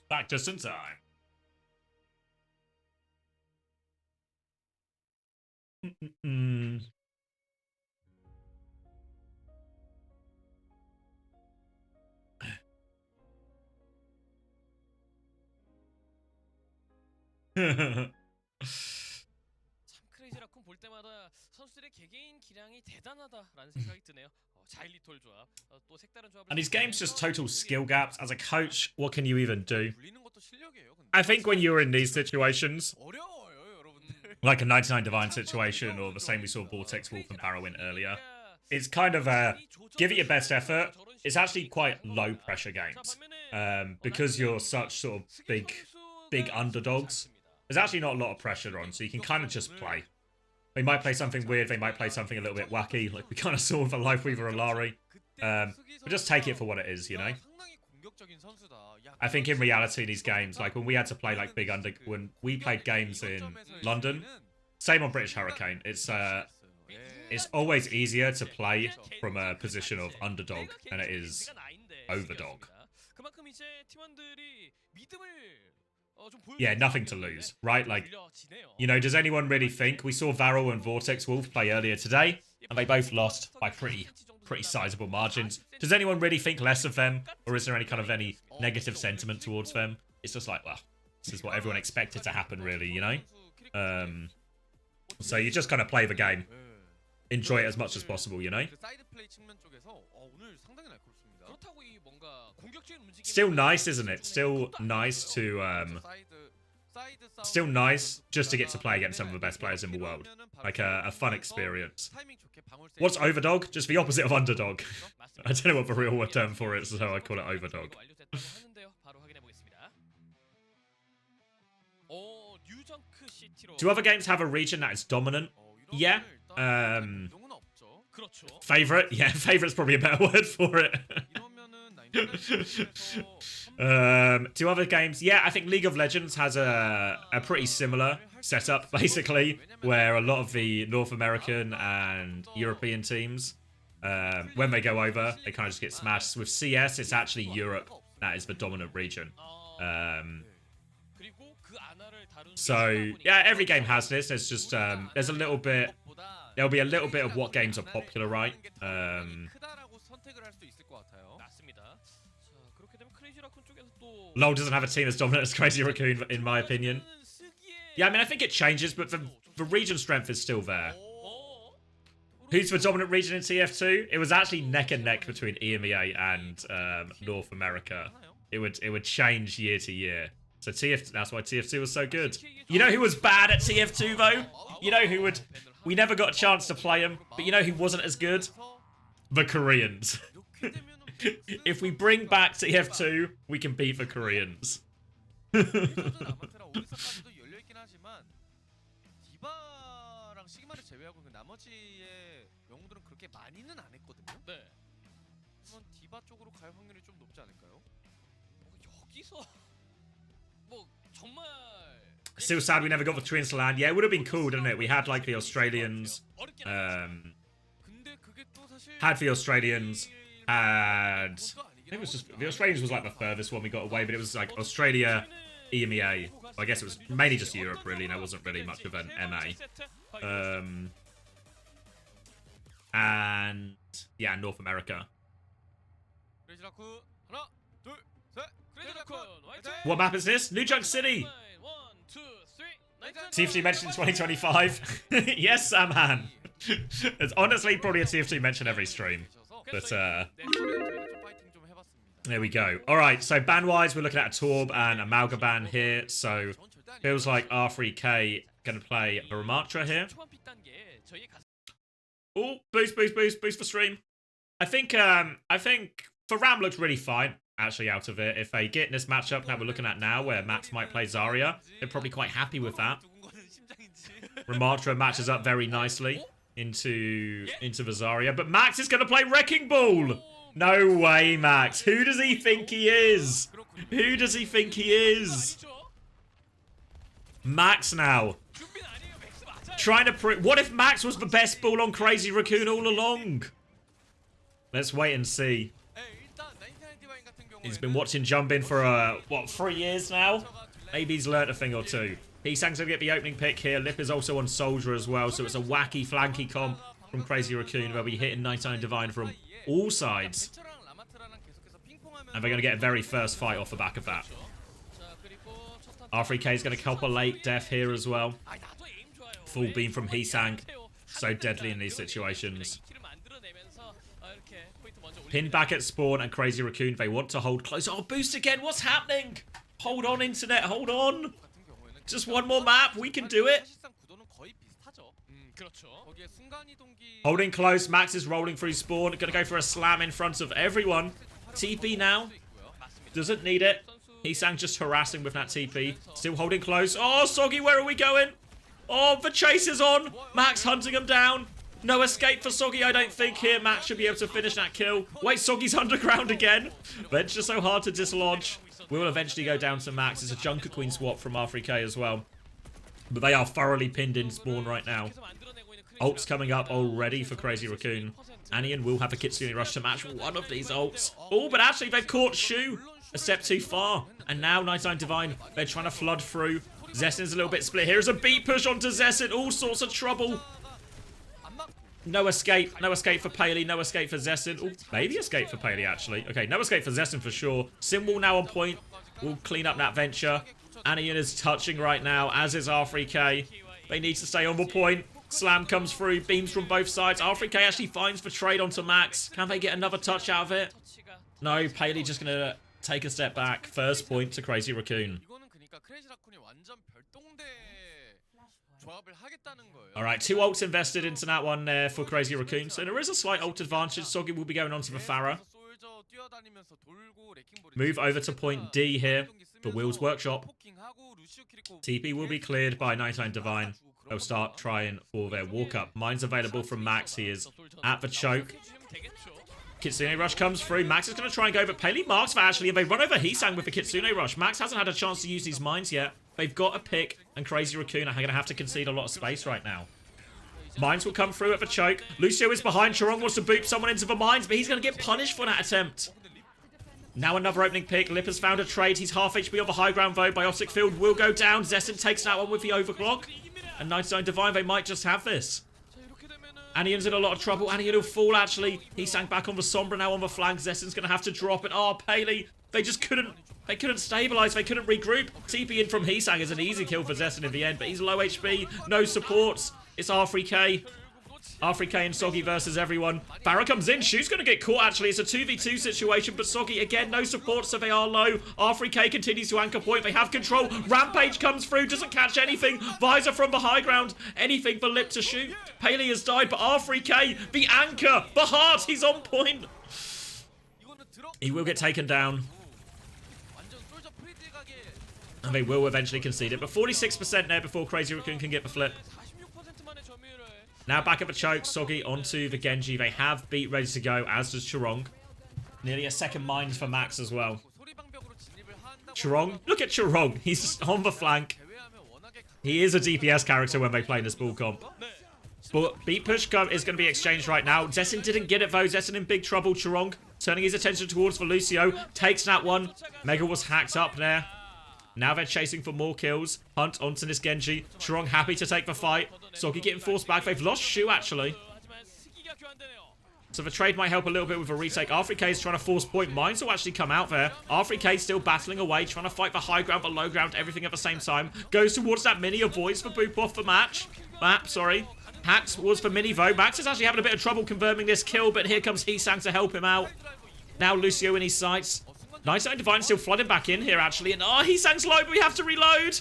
Back just in time. 참 크레이지 라쿤 볼 때마다 선수들의 개개인 기량이 대단하다라는 생각이 드네요. 자일리톨 조합, 또 색다른 조합을. And his game's just total skill gaps. As a coach, what can you even do? 불리는 것도 실력이에요. 근데 I think when you're in these situations, 어려워요, 여러분들. like a 99Divine situation, or the same we saw Vortex Wolf and Barrow in earlier, it's kind of give it your best effort. It's actually quite low pressure games because you're such sort of big underdogs. There's actually not a lot of pressure on, so you can kind of just play. They might play something weird, they might play something a little bit wacky, like we kind of saw with a Lifeweaver and Lari. But just take it for what it is, you know? I think in reality, these games, like when we had to play like when we played games in London, same on British Hurricane, it's always easier to play from a position of underdog than it is overdog. Yeah, nothing to lose, right? Like, you know, does anyone really think... We saw Varro and Vortex Wolf play earlier today, and they both lost by pretty sizable margins. Does anyone really think less of them? Or is there any negative sentiment towards them? It's just like, well, this is what everyone expected to happen, really, you know? So you just kind of play the game. Enjoy it as much as possible, you know? Still nice, isn't it? Still nice to, still nice just to get to play against some of the best players in the world. Like a fun experience. What's overdog? Just the opposite of underdog. I don't know what the real term for it is, so I call it overdog. Do other games have a region that is dominant? Yeah. Favorite? Yeah, favorite's probably a better word for it. Do other games? Yeah, I think League of Legends has a pretty similar setup, basically, where a lot of the North American and European teams, when they go over, they kind of just get smashed. With CS, it's actually Europe that is the dominant region. So, yeah, every game has this. There's just, there's a little bit... There'll be a little bit of what games are popular, right? LoL doesn't have a team as dominant as Crazy Raccoon, in my opinion. Yeah, I mean, I think it changes, but the region strength is still there. Who's the dominant region in TF2? It was actually neck and neck between EMEA and North America. It would change year to year. So that's why TF2 was so good. You know who was bad at TF2 though? You know who would... We never got a chance to play him, but you know who wasn't as good? The Koreans. If we bring back TF2, we can beat the Koreans. Still sad we never got the twins to land. Yeah, it would have been cool, didn't it? We had like the Australians. Had the Australians. I think it was just the Australians was like the furthest one we got away, but it was like Australia, EMEA. Well, I guess it was mainly just Europe, really, and there wasn't really much of an MA. And yeah, North America. What map is this? New Junk City. TFT mentioned 2025. Yes, Samhan. It's honestly probably a TFT mention every stream. But there we go. Alright, so ban-wise, we're looking at a Torb and a Malga ban here. So feels like R3K gonna play a Ramatra here. Oh, boost for stream. I think for Ram looks really fine. Actually, out of it, if they get in this matchup that we're looking at now, where Max might play Zarya, they're probably quite happy with that. Ramatra matches up very nicely into the Zarya, but Max is going to play Wrecking Ball. No way, Max. Who does he think he is? Who does he think he is? Max now. Trying to prove... What if Max was the best ball on Crazy Raccoon all along? Let's wait and see. He's been watching Jumbin for, what, 3 years now? Maybe he's learnt a thing or two. P-Sang's going to get the opening pick here. Lip is also on Soldier as well, so it's a wacky, flanky comp from Crazy Raccoon where we're hitting 99Divine from all sides. And they're going to get a very first fight off the back of that. R3K is going to help a late death here as well. full beam from Heesang. So deadly in these situations. Pin back at spawn and Crazy Raccoon. They want to hold close. Oh, boost again. What's happening? Hold on, internet. Hold on. Just one more map. We can do it. Holding close. Max is rolling through spawn. Gonna go for a slam in front of everyone. TP now. Doesn't need it. Heesang just harassing with that TP. Still holding close. Oh, Soggy, where are we going? Oh, the chase is on. Max hunting him down. No escape for Soggy, I don't think here. Max should be able to finish that kill. Wait, Soggy's underground again. Venture so hard to dislodge. We will eventually go down to Max. It's a Junker Queen swap from R3K as well. But they are thoroughly pinned in spawn right now. Ults coming up already for Crazy Raccoon. Anian will have a Kitsune Rush to match one of these ults. Oh, but actually they've caught Shu a step too far. And now 99Divine, they're trying to flood through. Zessin's a little bit split. Here's a beat push onto Zessin. All sorts of trouble. No escape. No escape for Paley. No escape for Zessin. Oh, maybe escape for Paley, actually. Okay, no escape for Zessin for sure. Simwall now on point. We'll clean up that venture. Anian is touching right now, as is R3K. They need to stay on the point. Slam comes through. Beams from both sides. R3K actually finds the trade onto Max. Can they get another touch out of it? No, Paley just going to take a step back. First point to Crazy Raccoon. Alright, 2 ults invested into that one there for Crazy Raccoon. So there is a slight ult advantage. Soggy will be going on to the Pharah. Move over to point D here for Will's Workshop. TP will be cleared by 99Divine. They'll start trying for their walk-up. Mine's available from Max. He is at the choke. Kitsune Rush comes through. Max is going to try and go, but Paley marks that actually, and they run over Heesang with the Kitsune Rush. Max hasn't had a chance to use these mines yet. They've got a pick, and Crazy Raccoon are going to have to concede a lot of space right now. Mines will come through at the choke. Lucio is behind. Chorong wants to boot someone into the mines, but he's going to get punished for that attempt. Now another opening pick. Lip has found a trade. He's half HP on the high ground, though. Biotic Field will go down. Zessin takes that one with the overclock. And 99Divine, they might just have this. Anian's in a lot of trouble. Anian will fall, actually. He sank back on the Sombra now on the flank. Zessin's going to have to drop it. Oh, Paley. They just couldn't... They couldn't stabilize. They couldn't regroup. TP in from Heesang is an easy kill for Zessin in the end, but he's low HP. No supports. It's R3K. R3K and Soggy versus everyone. Pharah comes in. Shu's going to get caught, actually. It's a 2v2 situation, but Soggy, again, no support, so they are low. R3K continues to anchor point. They have control. Rampage comes through. Doesn't catch anything. Visor from the high ground. Anything for Lip to shoot. Paley has died, but R3K, the anchor, the heart, he's on point. He will get taken down. And they will eventually concede it. But 46% there before Crazy Raccoon can get the flip. Now back at the choke. Soggy onto the Genji. They have beat ready to go, as does Chorong. Nearly a second mind for Max as well. Chorong. Look at Chorong. He's on the flank. He is a DPS character when they play in this ball comp. But beat push is going to be exchanged right now. Zessin didn't get it though. Zessin in big trouble. Chorong turning his attention towards Lucio. Takes that one. Mega was hacked up there. Now they're chasing for more kills. Hunt onto this Genji. Chorong happy to take the fight. Soggy getting forced back. They've lost Shu, actually. So the trade might help a little bit with a retake. R3K is trying to force point. Mines will actually come out there. R3K still battling away, trying to fight the high ground, the low ground, everything at the same time. Goes towards that mini, avoids the boop off the match. Map, sorry. Hacks towards the mini, though. Max is actually having a bit of trouble confirming this kill, but here comes Heesang to help him out. Now Lucio in his sights. 99Divine still flooding back in here, actually. And oh, Heesang's low, but we have to reload.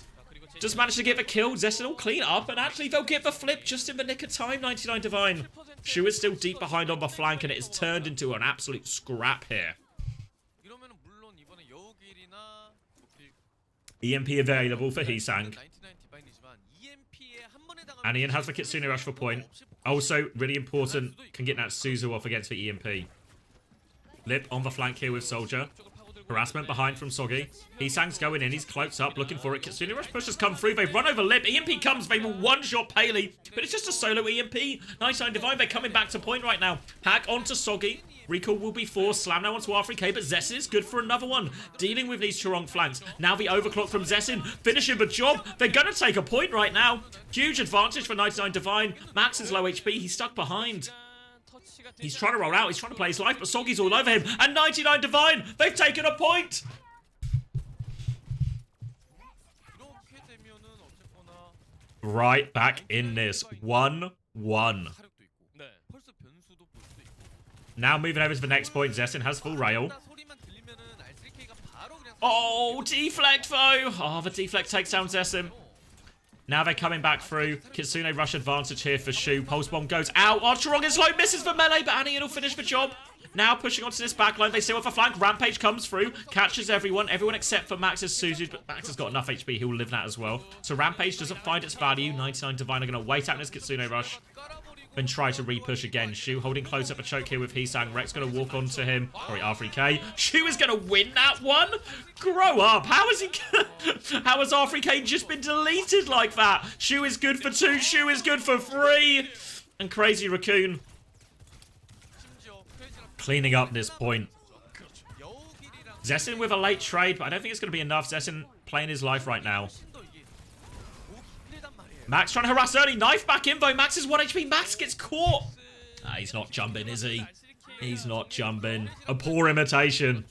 Just managed to get the kill. Zessin will clean up, and actually they'll get the flip just in the nick of time, 99Divine. Shu is still deep behind on the flank, and it has turned into an absolute scrap here. EMP available for Heesang. Anian has the Kitsune Rush for point. Also, really important, can get that Suzu off against the EMP. Lip on the flank here with Soldier. Harassment behind from Soggy. Heesang's going in. He's cloaked up, looking for it. Kitsune Rush push has come through. They run over Lip. EMP comes. They will one-shot Paley. But it's just a solo EMP. 99Divine, they're coming back to point right now. Hack onto Soggy. Recall will be forced. Slam now onto R3K, but Zessin is good for another one. Dealing with these Chorong flanks. Now the overclock from Zessin. Finishing the job. They're going to take a point right now. Huge advantage for 99Divine. Max is low HP. He's stuck behind. He's trying to roll out. He's trying to play his life, but Soggy's all over him. And 99Divine, they've taken a point. right back in this. 1-1. Now moving over to the next point. Zessen has full rail. Oh, deflect though. Oh, the deflect takes down Zessen. Now they're coming back through. Kitsune rush advantage here for Shu. Pulse bomb goes out. Oh, Chirong is low. Misses the melee, but Anian will finish the job. Now pushing onto this backline. They still have a flank. Rampage comes through. Catches everyone. Everyone except for Max's Suzu. But Max has got enough HP. He will live that as well. So Rampage doesn't find its value. 99Divine are going to wait out in this Kitsune rush. Then try to re-push again. Shu holding close up a choke here with Heesang. Rex going to walk onto him. Sorry, R3K. Shu is going to win that one? Grow up. How has R3K just been deleted like that? Shu is good for 2. Shu is good for 3. And Crazy Raccoon cleaning up this point. Zessen with a late trade, but I don't think it's going to be enough. Zessen playing his life right now. Max trying to harass early. Knife back in though. Max is 1 HP. Max gets caught. He's not jumping, is he? He's not jumping. A poor imitation.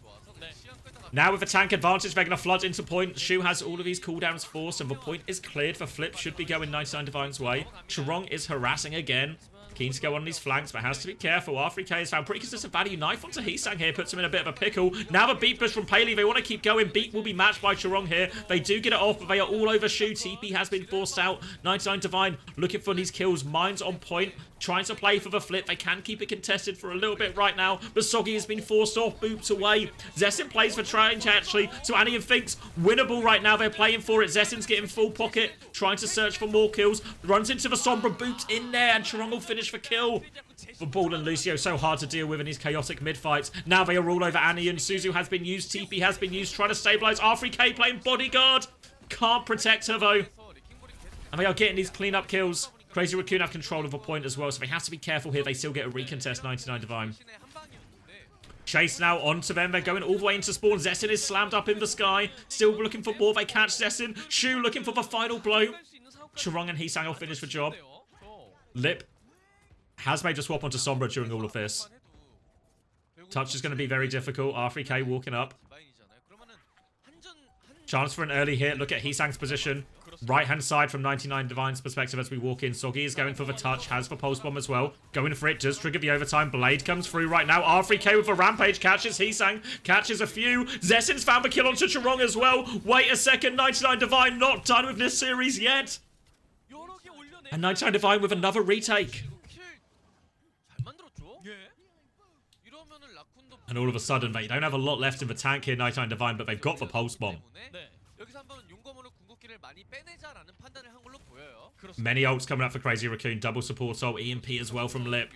Now with a tank advantage, they're going to flood into point. Shu has all of these cooldowns forced, and the point is cleared. For Flip should be going 99Divine's way. Chirong is harassing again. Keen to go on these flanks, but has to be careful. R3K has found pretty consistent value. Knife onto Heesang here, puts him in a bit of a pickle. Now the beat push from Paley. They want to keep going. Beat will be matched by Chirong here. They do get it off, but they are all over Shu. TP has been forced out. 99Divine looking for these kills. Mines on point. Trying to play for the Flip. They can keep it contested for a little bit right now, but Soggy has been forced off, booped away. Zessen plays for Trench actually, so Anian thinks winnable right now. They're playing for it. Zessen's getting full pocket, trying to search for more kills. Runs into the Sombra, boops in there, and Chirong will finish the kill. For Ball and Lucio, so hard to deal with in these chaotic mid-fights. Now they are all over Anian. Suzu has been used, TP has been used, trying to stabilize. R3K playing bodyguard. Can't protect her though. And they are getting these clean-up kills. Crazy Raccoon have control of a point as well, so they have to be careful here. They still get a recontest, 99Divine. Chase now onto them. They're going all the way into spawn. Zessen is slammed up in the sky. Still looking for more. They catch Zessen. Shu looking for the final blow. Chirong and Heesang will finish the job. Lip has made a swap onto Sombra during all of this. Touch is going to be very difficult. R3K walking up. Chance for an early hit. Look at Heesang's position. Right-hand side from 99Divine's perspective as we walk in. Soggy is going for the touch. Has for Pulse Bomb as well. Going for it. Does trigger the overtime. Blade comes through right now. R3K with a Rampage. Catches Heesang. Catches a few. Zessen's found the kill onto Chirong as well. Wait a second. 99Divine not done with this series yet. And 99Divine with another retake. And all of a sudden, they don't have a lot left in the tank here, 99Divine, but they've got the Pulse Bomb. Many ults coming up for Crazy Raccoon. Double support ult. EMP as well from Lip.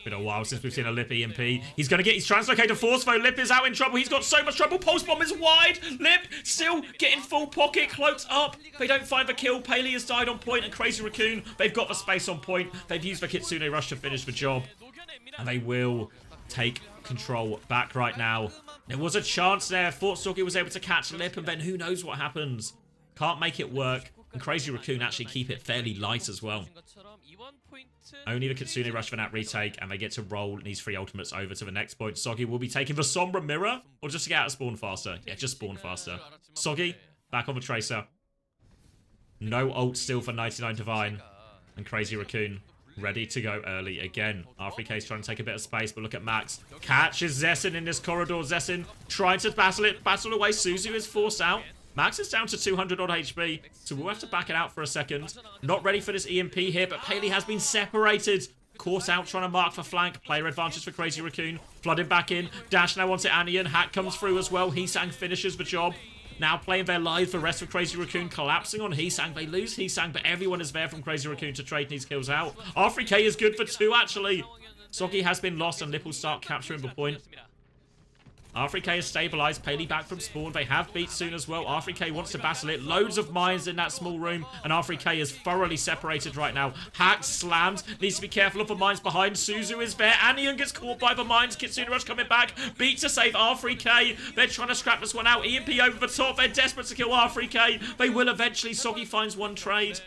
Been a while since we've seen a Lip EMP. He's going to get his translocator force though. Lip is out in trouble. He's got so much trouble. Pulse Bomb is wide. Lip still getting full pocket. Cloaked up. They don't find the kill. Paley has died on point, and Crazy Raccoon, they've got the space on point. They've used the Kitsune rush to finish the job. And they will take control back right now. There was a chance there. Thought Soggy was able to catch Lip, and then who knows what happens. Can't make it work. And Crazy Raccoon actually keep it fairly light as well. Only the Kitsune rush for that retake, and they get to roll these 3 ultimates over to the next point. Soggy will be taking the Sombra mirror, or just to get out of spawn faster. Yeah, just spawn faster. Soggy, back on the Tracer. No ult still for 99Divine. And Crazy Raccoon ready to go early again. R3K's trying to take a bit of space, but look at Max. Catches Zessen in this corridor. Zessen trying to battle away. Suzu is forced out. Max is down to 200 odd HP, so we'll have to back it out for a second. Not ready for this EMP here, but Paley has been separated. Caught out, trying to mark for flank. Player advantage for Crazy Raccoon. Flooding back in. Dash now onto Anian. Hack comes through as well. Heesang finishes the job. Now playing their live for rest of Crazy Raccoon. Collapsing on Heesang. They lose Heesang, but everyone is there from Crazy Raccoon to trade these kills out. R3K is good for 2, actually. Soggy has been lost, and Lip will start capturing the point. R3K is stabilized. Paley back from spawn. They have beat soon as well. R3K wants to battle it. Loads of mines in that small room. And R3K is thoroughly separated right now. Hack slammed. Needs to be careful of the mines behind. Suzu is there. Anian gets caught by the mines. Kitsune Rush coming back. Beat to save R3K. They're trying to scrap this one out. EMP over the top. They're desperate to kill R3K. They will eventually. Soggy finds one trade.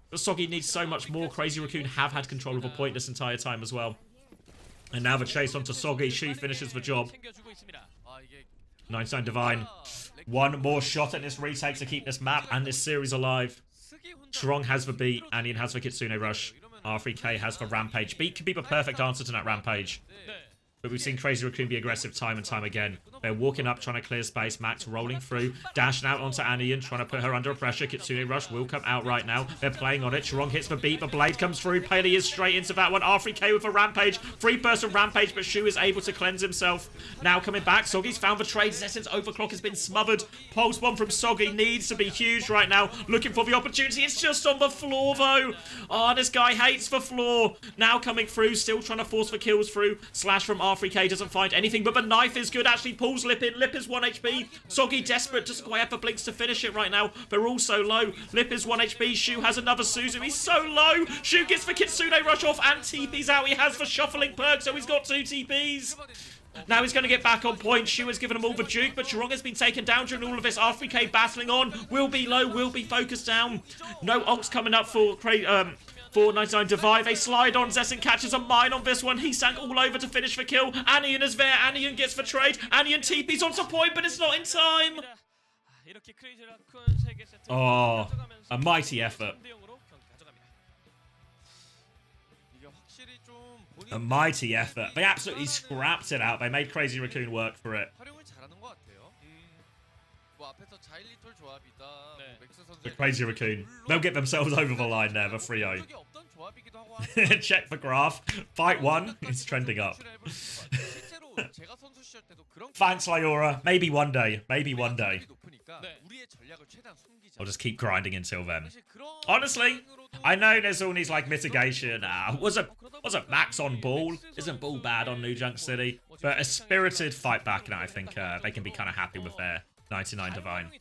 But Soggy needs so much more. Crazy Raccoon have had control of a point this entire time as well. And now the chase onto Soggy. Shu finishes the job. 99Divine. One more shot at this retake to keep this map and this series alive. Strong has for beat, Anion has for Kitsune Rush, R3K has for Rampage. Beat could be the perfect answer to that Rampage. But we've seen Crazy Raccoon be aggressive time and time again. They're walking up, trying to clear space. Max rolling through, dashing out onto Anion, trying to put her under pressure. Kitsune Rush will come out right now. They're playing on it. Charong hits the beat, but Blade comes through. Paley is straight into that one. R3K with a Rampage. Three-person Rampage, but Shu is able to cleanse himself. Now coming back. Soggy's found the trade. Zessen's overclock has been smothered. Pulse bomb from Soggy needs to be huge right now. Looking for the opportunity. It's just on the floor, though. Oh, this guy hates the floor. Now coming through, still trying to force the kills through. Slash from R3K doesn't find anything, but the knife is good. Actually pulls Lip in. Lip is 1 HP. Soggy desperate, doesn't quite have the blinks to finish it right now. They're all so low. Lip is 1 HP. Shu has another Suzu. He's so low. Shu gets the Kitsune Rush off and TP's out. He has the shuffling perk, so he's got 2 TPs. Now he's going to get back on point. Shu has given him all the juke, but Charong has been taken down during all of this. R3K battling on. Will be low, will be focused down. No ults coming up for 99Divine. They slide on. Zessen catches a mine on this one. He sank all over to finish the kill. Anion is there. Anion gets the trade. Anion TP's onto point, but it's not in time. Oh, a mighty effort. A mighty effort. They absolutely scrapped it out. They made Crazy Raccoon work for it. The Crazy Raccoon. They'll get themselves over the line there, the 3-0. Check the graph. Fight 1 is trending up. Thanks, Lyora. Maybe one day. Maybe one day. I'll just keep grinding until then. Honestly, I know there's all these like mitigation. Wasn't Max on Ball? Isn't Ball bad on New Junk City? But a spirited fight back now, I think they can be kind of happy with their 99Divine.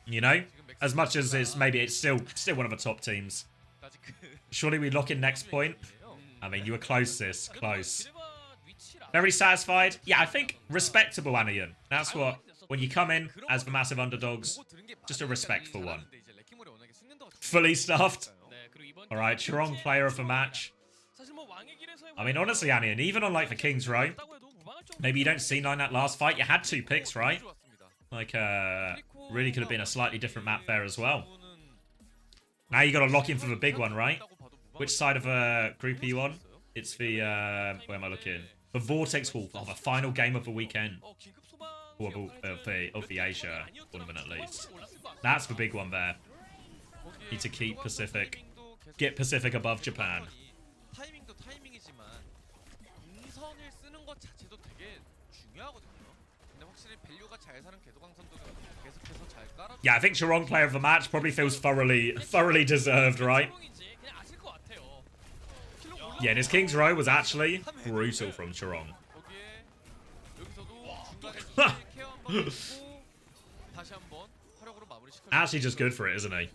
You know, as much as it's still one of the top teams. Surely we lock in next point. I mean, you were close, sis. Close. Very satisfied. Yeah, I think respectable Anion. That's what, when you come in as the massive underdogs, just a respectful one. Fully stuffed. All right, Charong player of the match. I mean, honestly, Anion, even on like the King's Row, maybe you don't see 9 that last fight. You had 2 picks, right? Like, really could have been a slightly different map there as well. Now you got to lock in for the big one, right? Which side of the group are you on? It's the, where am I looking? The Vortex Wolf. Oh, the final game of the weekend. Or of the Asia tournament, at least. That's the big one there. Need to keep Pacific. Get Pacific above Japan. Yeah, I think Charong player of the match probably feels thoroughly deserved, right? Yeah, this King's Row was actually brutal from Charong. Actually just good for it, isn't he?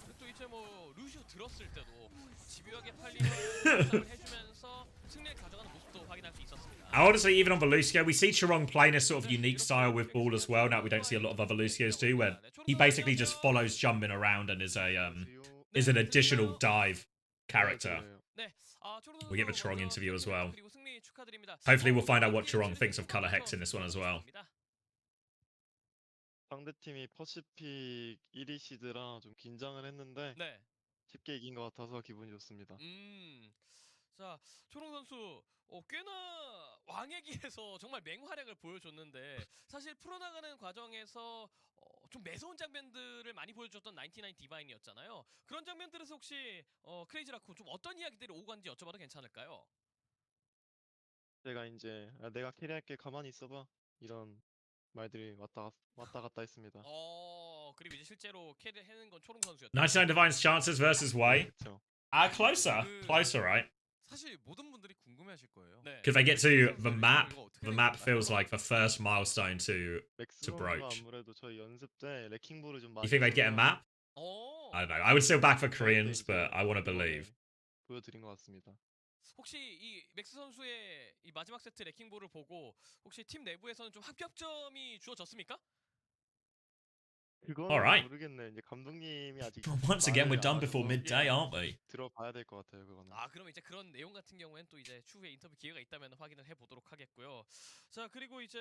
Honestly, even on the Lucio, we see Charong playing a sort of unique style with Ball as well. Now we don't see a lot of other Lucios do, where he basically just follows jumping around and is an additional dive character. We get the Charong interview as well. Hopefully we'll find out what Charong thinks of Color Hex in this one as well. 상대팀이 퍼시픽 1위 시드라 좀 긴장을 했는데 쉽게 이긴 것 같아서 기분이 좋습니다. 자, 초롱 선수 꽤나 왕의 길에서 정말 맹활약을 보여줬는데 사실 풀어나가는 과정에서 좀 매서운 장면들을 많이 보여줬던 99디바인이었잖아요. 그런 장면들에서 혹시 크레이지 라쿤 좀 어떤 이야기들이 오고 간지 여쭤봐도 괜찮을까요? 제가 이제 내가 캐리할게 가만히 있어봐 이런 말들이 왔다 갔다 했습니다. 그리고 이제 실제로 캐리하는 건 초롱 선수였죠. 99Divine's chances versus Wei. Closer, right? 사실 모든 분들이 궁금해하실 거예요. Because they get to the map. The map feels like the first milestone to broach. 아무래도 저희 연습 때 레킹볼을 좀 많이. You think they'd get a map? I don't know. I would still back for Koreans, but I want to believe. 보여드린 것 같습니다. 혹시 이 맥스 선수의 이 마지막 세트 레킹볼을 보고 혹시 팀 내부에서는 좀 합격점이 주어졌습니까? 그건 모르겠네. 이제 감독님이 아직. Once again, we're done before midday, aren't we? 들어봐야 될 것 같아요, 그거는. 그럼 이제 그런 내용 같은 경우엔 또 이제 추후에 인터뷰 기회가 있다면 확인을 해보도록 하겠고요. 자, 그리고 이제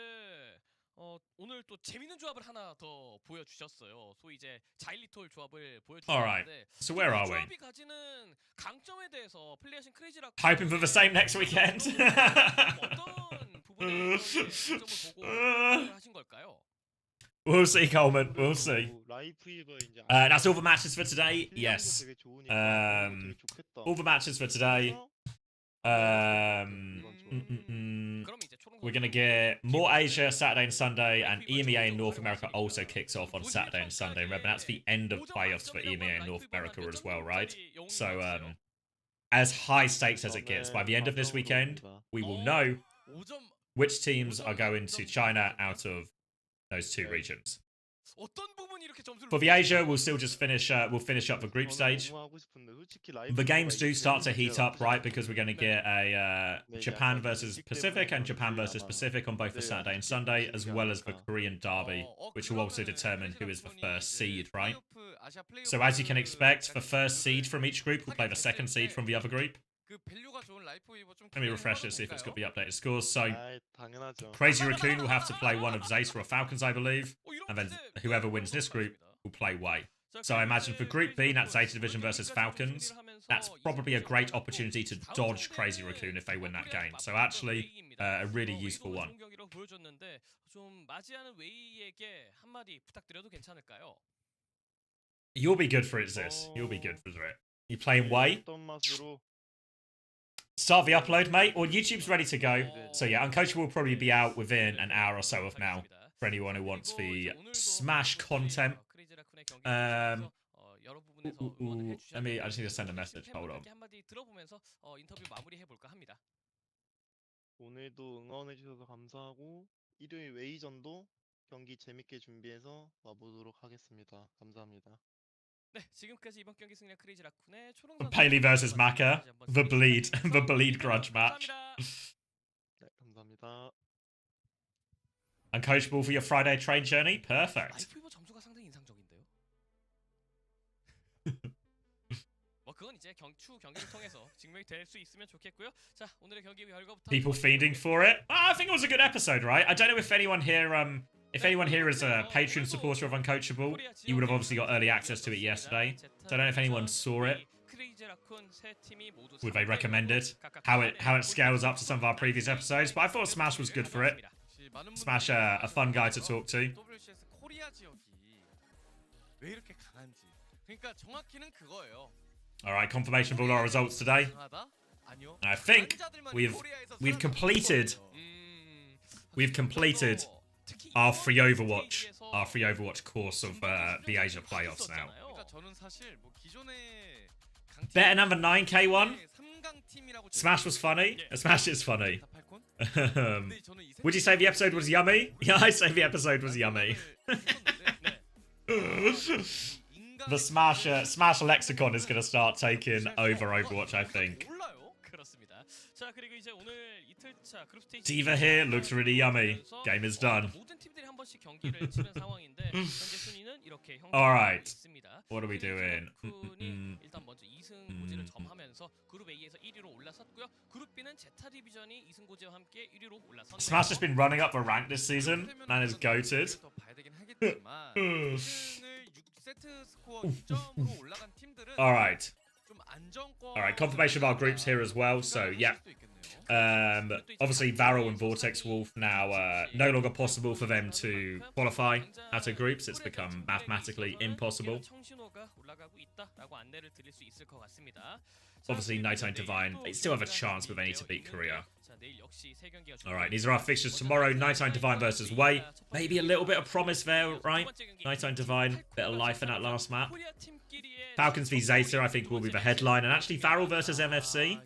오늘 또 재밌는 조합을 하나 더 보여주셨어요. 소위 이제 자일리톨 조합을 Alright, 보여주셨는데 so where are we? 조합이 가지는 강점에 대해서 플레이하신 크레이지 라쿤 Hoping for the same next weekend. 어떤 부분에 강점을 보고 하신 걸까요? We'll see, Coleman. We'll see. That's all the matches for today. Yes. All the matches for today. We're going to get more Asia Saturday and Sunday, and EMEA in North America also kicks off on Saturday and Sunday. Remember, that's the end of playoffs for EMEA in North America as well, right? So, as high stakes as it gets, by the end of this weekend, we will know which teams are going to China out of those two regions. For the Asia, we'll still just finish. We'll finish up the group stage. The games do start to heat up, right? Because we're going to get a Japan versus Pacific and Japan versus Pacific on both the Saturday and Sunday, as well as the Korean derby, which will also determine who is the first seed, right? So as you can expect, the first seed from each group will play the second seed from the other group. Let me refresh this, see if it's got the updated scores. So, Crazy Raccoon will have to play one of Zace or Falcons, I believe. And then whoever wins this group will play Wei. So I imagine for Group B, that's Zeta Division versus Falcons. That's probably a great opportunity to dodge Crazy Raccoon if they win that game. So actually, a really useful one. You'll be good for it, Ziz. You'll be good for it. You playing Wei? Start the upload, mate. Well, YouTube's ready to go. So yeah, Uncoachable will probably be out within an hour or so of now for anyone who wants the Smash content. I just need to send a message. Hold on. 오늘도 응원해주셔서 감사하고 일요일 웨이전도 경기 재밌게 준비해서 와보도록 하겠습니다. 감사합니다. 네, 지금까지 이번 경기 승리한 크레이지 라쿤의 초롱선 Paley versus Maka, the bleed grudge match. 네, 감사합니다. Uncoachable for your Friday train journey? Perfect. 라이프 점수가 상당히 인상적인데요. 뭐 그건 이제 추후 경기를 통해서 증명이 될 수 있으면 좋겠고요. 자, 오늘의 경기 결과부터 People fiending for it. I think it was a good episode, right? I don't know if anyone here is a Patreon supporter of Uncoachable. You would have obviously got early access to it yesterday. So I don't know if anyone saw it. Would they recommend it? How it scales up to some of our previous episodes. But I thought Smash was good for it. Smash a fun guy to talk to. Alright, confirmation of all our results today. And I think we've completed our free Overwatch course of the Asia playoffs now. Better than the 9K one. Smash was funny. Smash is funny. Would you say the episode was yummy? Yeah, I say the episode was yummy. The Smash lexicon is going to start taking over Overwatch, I think. Diva here looks really yummy. Game is done. Alright. What are we doing? Smash has been running up the rank this season. Man is goated. Alright. Alright, confirmation of our groups here as well, so yeah. Obviously Varel and Vortex Wolf now no longer possible for them to qualify out of groups. It's become mathematically impossible. Obviously 99Divine, they still have a chance, but they need to beat Korea. Alright, these are our fixtures tomorrow. 99Divine versus Wei. Maybe a little bit of promise there, right? 99Divine, bit of life in that last map. Falcons v Zeta, I think, will be the headline. And actually, Varel versus MFC.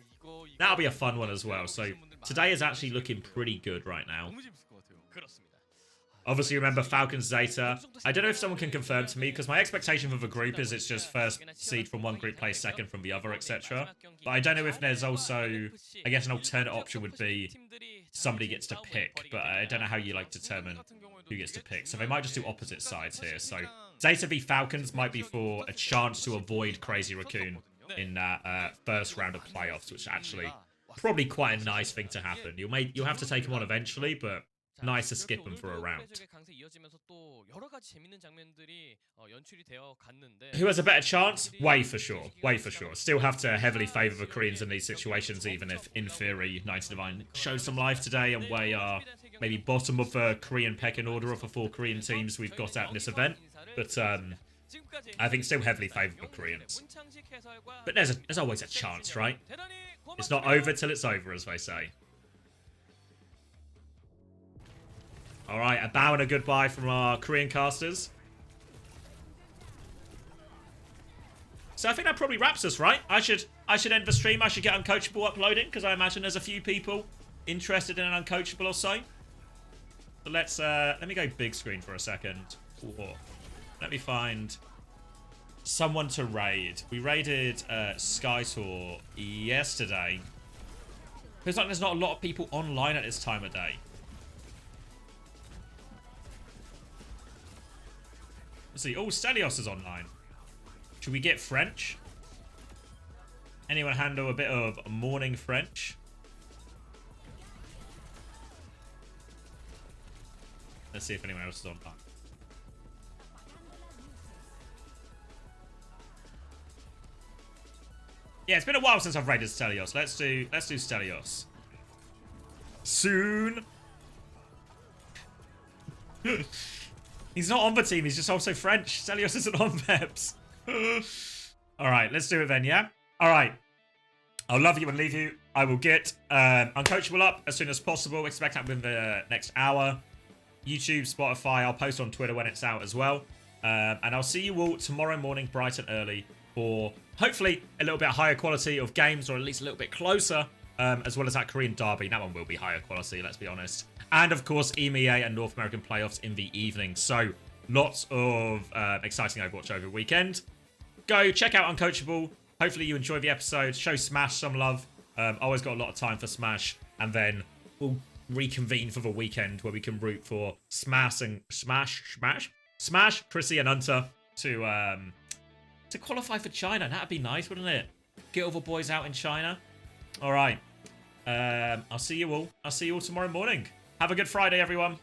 That'll be a fun one as well. So, today is actually looking pretty good right now. Obviously, remember, Falcons Zeta. I don't know if someone can confirm to me, because my expectation for the group is it's just first seed from one group plays second from the other, etc. But I don't know if there's also, I guess an alternate option would be somebody gets to pick, but I don't know how you determine who gets to pick. So they might just do opposite sides here. So Zeta v Falcons might be for a chance to avoid Crazy Raccoon in that first round of playoffs, which actually probably quite a nice thing to happen. You'll have to take him on eventually, but nice to skip them for a round. Who has a better chance? Way for sure. Way for sure. Still have to heavily favour the Koreans in these situations, even if, in theory, 99Divine showed some life today and we are maybe bottom of the Korean pecking order of the 4 Korean teams we've got out in this event. But I think still heavily favour the Koreans. But there's always a chance, right? It's not over till it's over, as they say. Alright, a bow and a goodbye from our Korean casters. So I think that probably wraps us, right? I should end the stream. I should get Uncoachable uploading, because I imagine there's a few people interested in an Uncoachable or so. So let me go big screen for a second. Whoa. Let me find someone to raid. We raided Skytor yesterday. Feels like there's not a lot of people online at this time of day. Let's see. Oh, Stelios is online. Should we get French? Anyone handle a bit of morning French? Let's see if anyone else is online. Yeah, it's been a while since I've raided Stelios. Let's do Stelios. Soon. He's not on the team, he's just also French. Stelios isn't on Peps. Alright, let's do it then, yeah? Alright. I'll love you and leave you. I will get Uncoachable up as soon as possible. Expect that within the next hour. YouTube, Spotify, I'll post on Twitter when it's out as well. And I'll see you all tomorrow morning, bright and early, for hopefully a little bit higher quality of games, or at least a little bit closer, as well as that Korean derby. That one will be higher quality, let's be honest. And of course, EMEA and North American playoffs in the evening. So lots of exciting Overwatch over the weekend. Go check out Uncoachable. Hopefully you enjoy the episode. Show Smash some love. Always got a lot of time for Smash. And then we'll reconvene for the weekend where we can root for Smash, Chrissy and Hunter to qualify for China. That'd be nice, wouldn't it? Get all the boys out in China. All right. I'll see you all. I'll see you all tomorrow morning. Have a good Friday, everyone.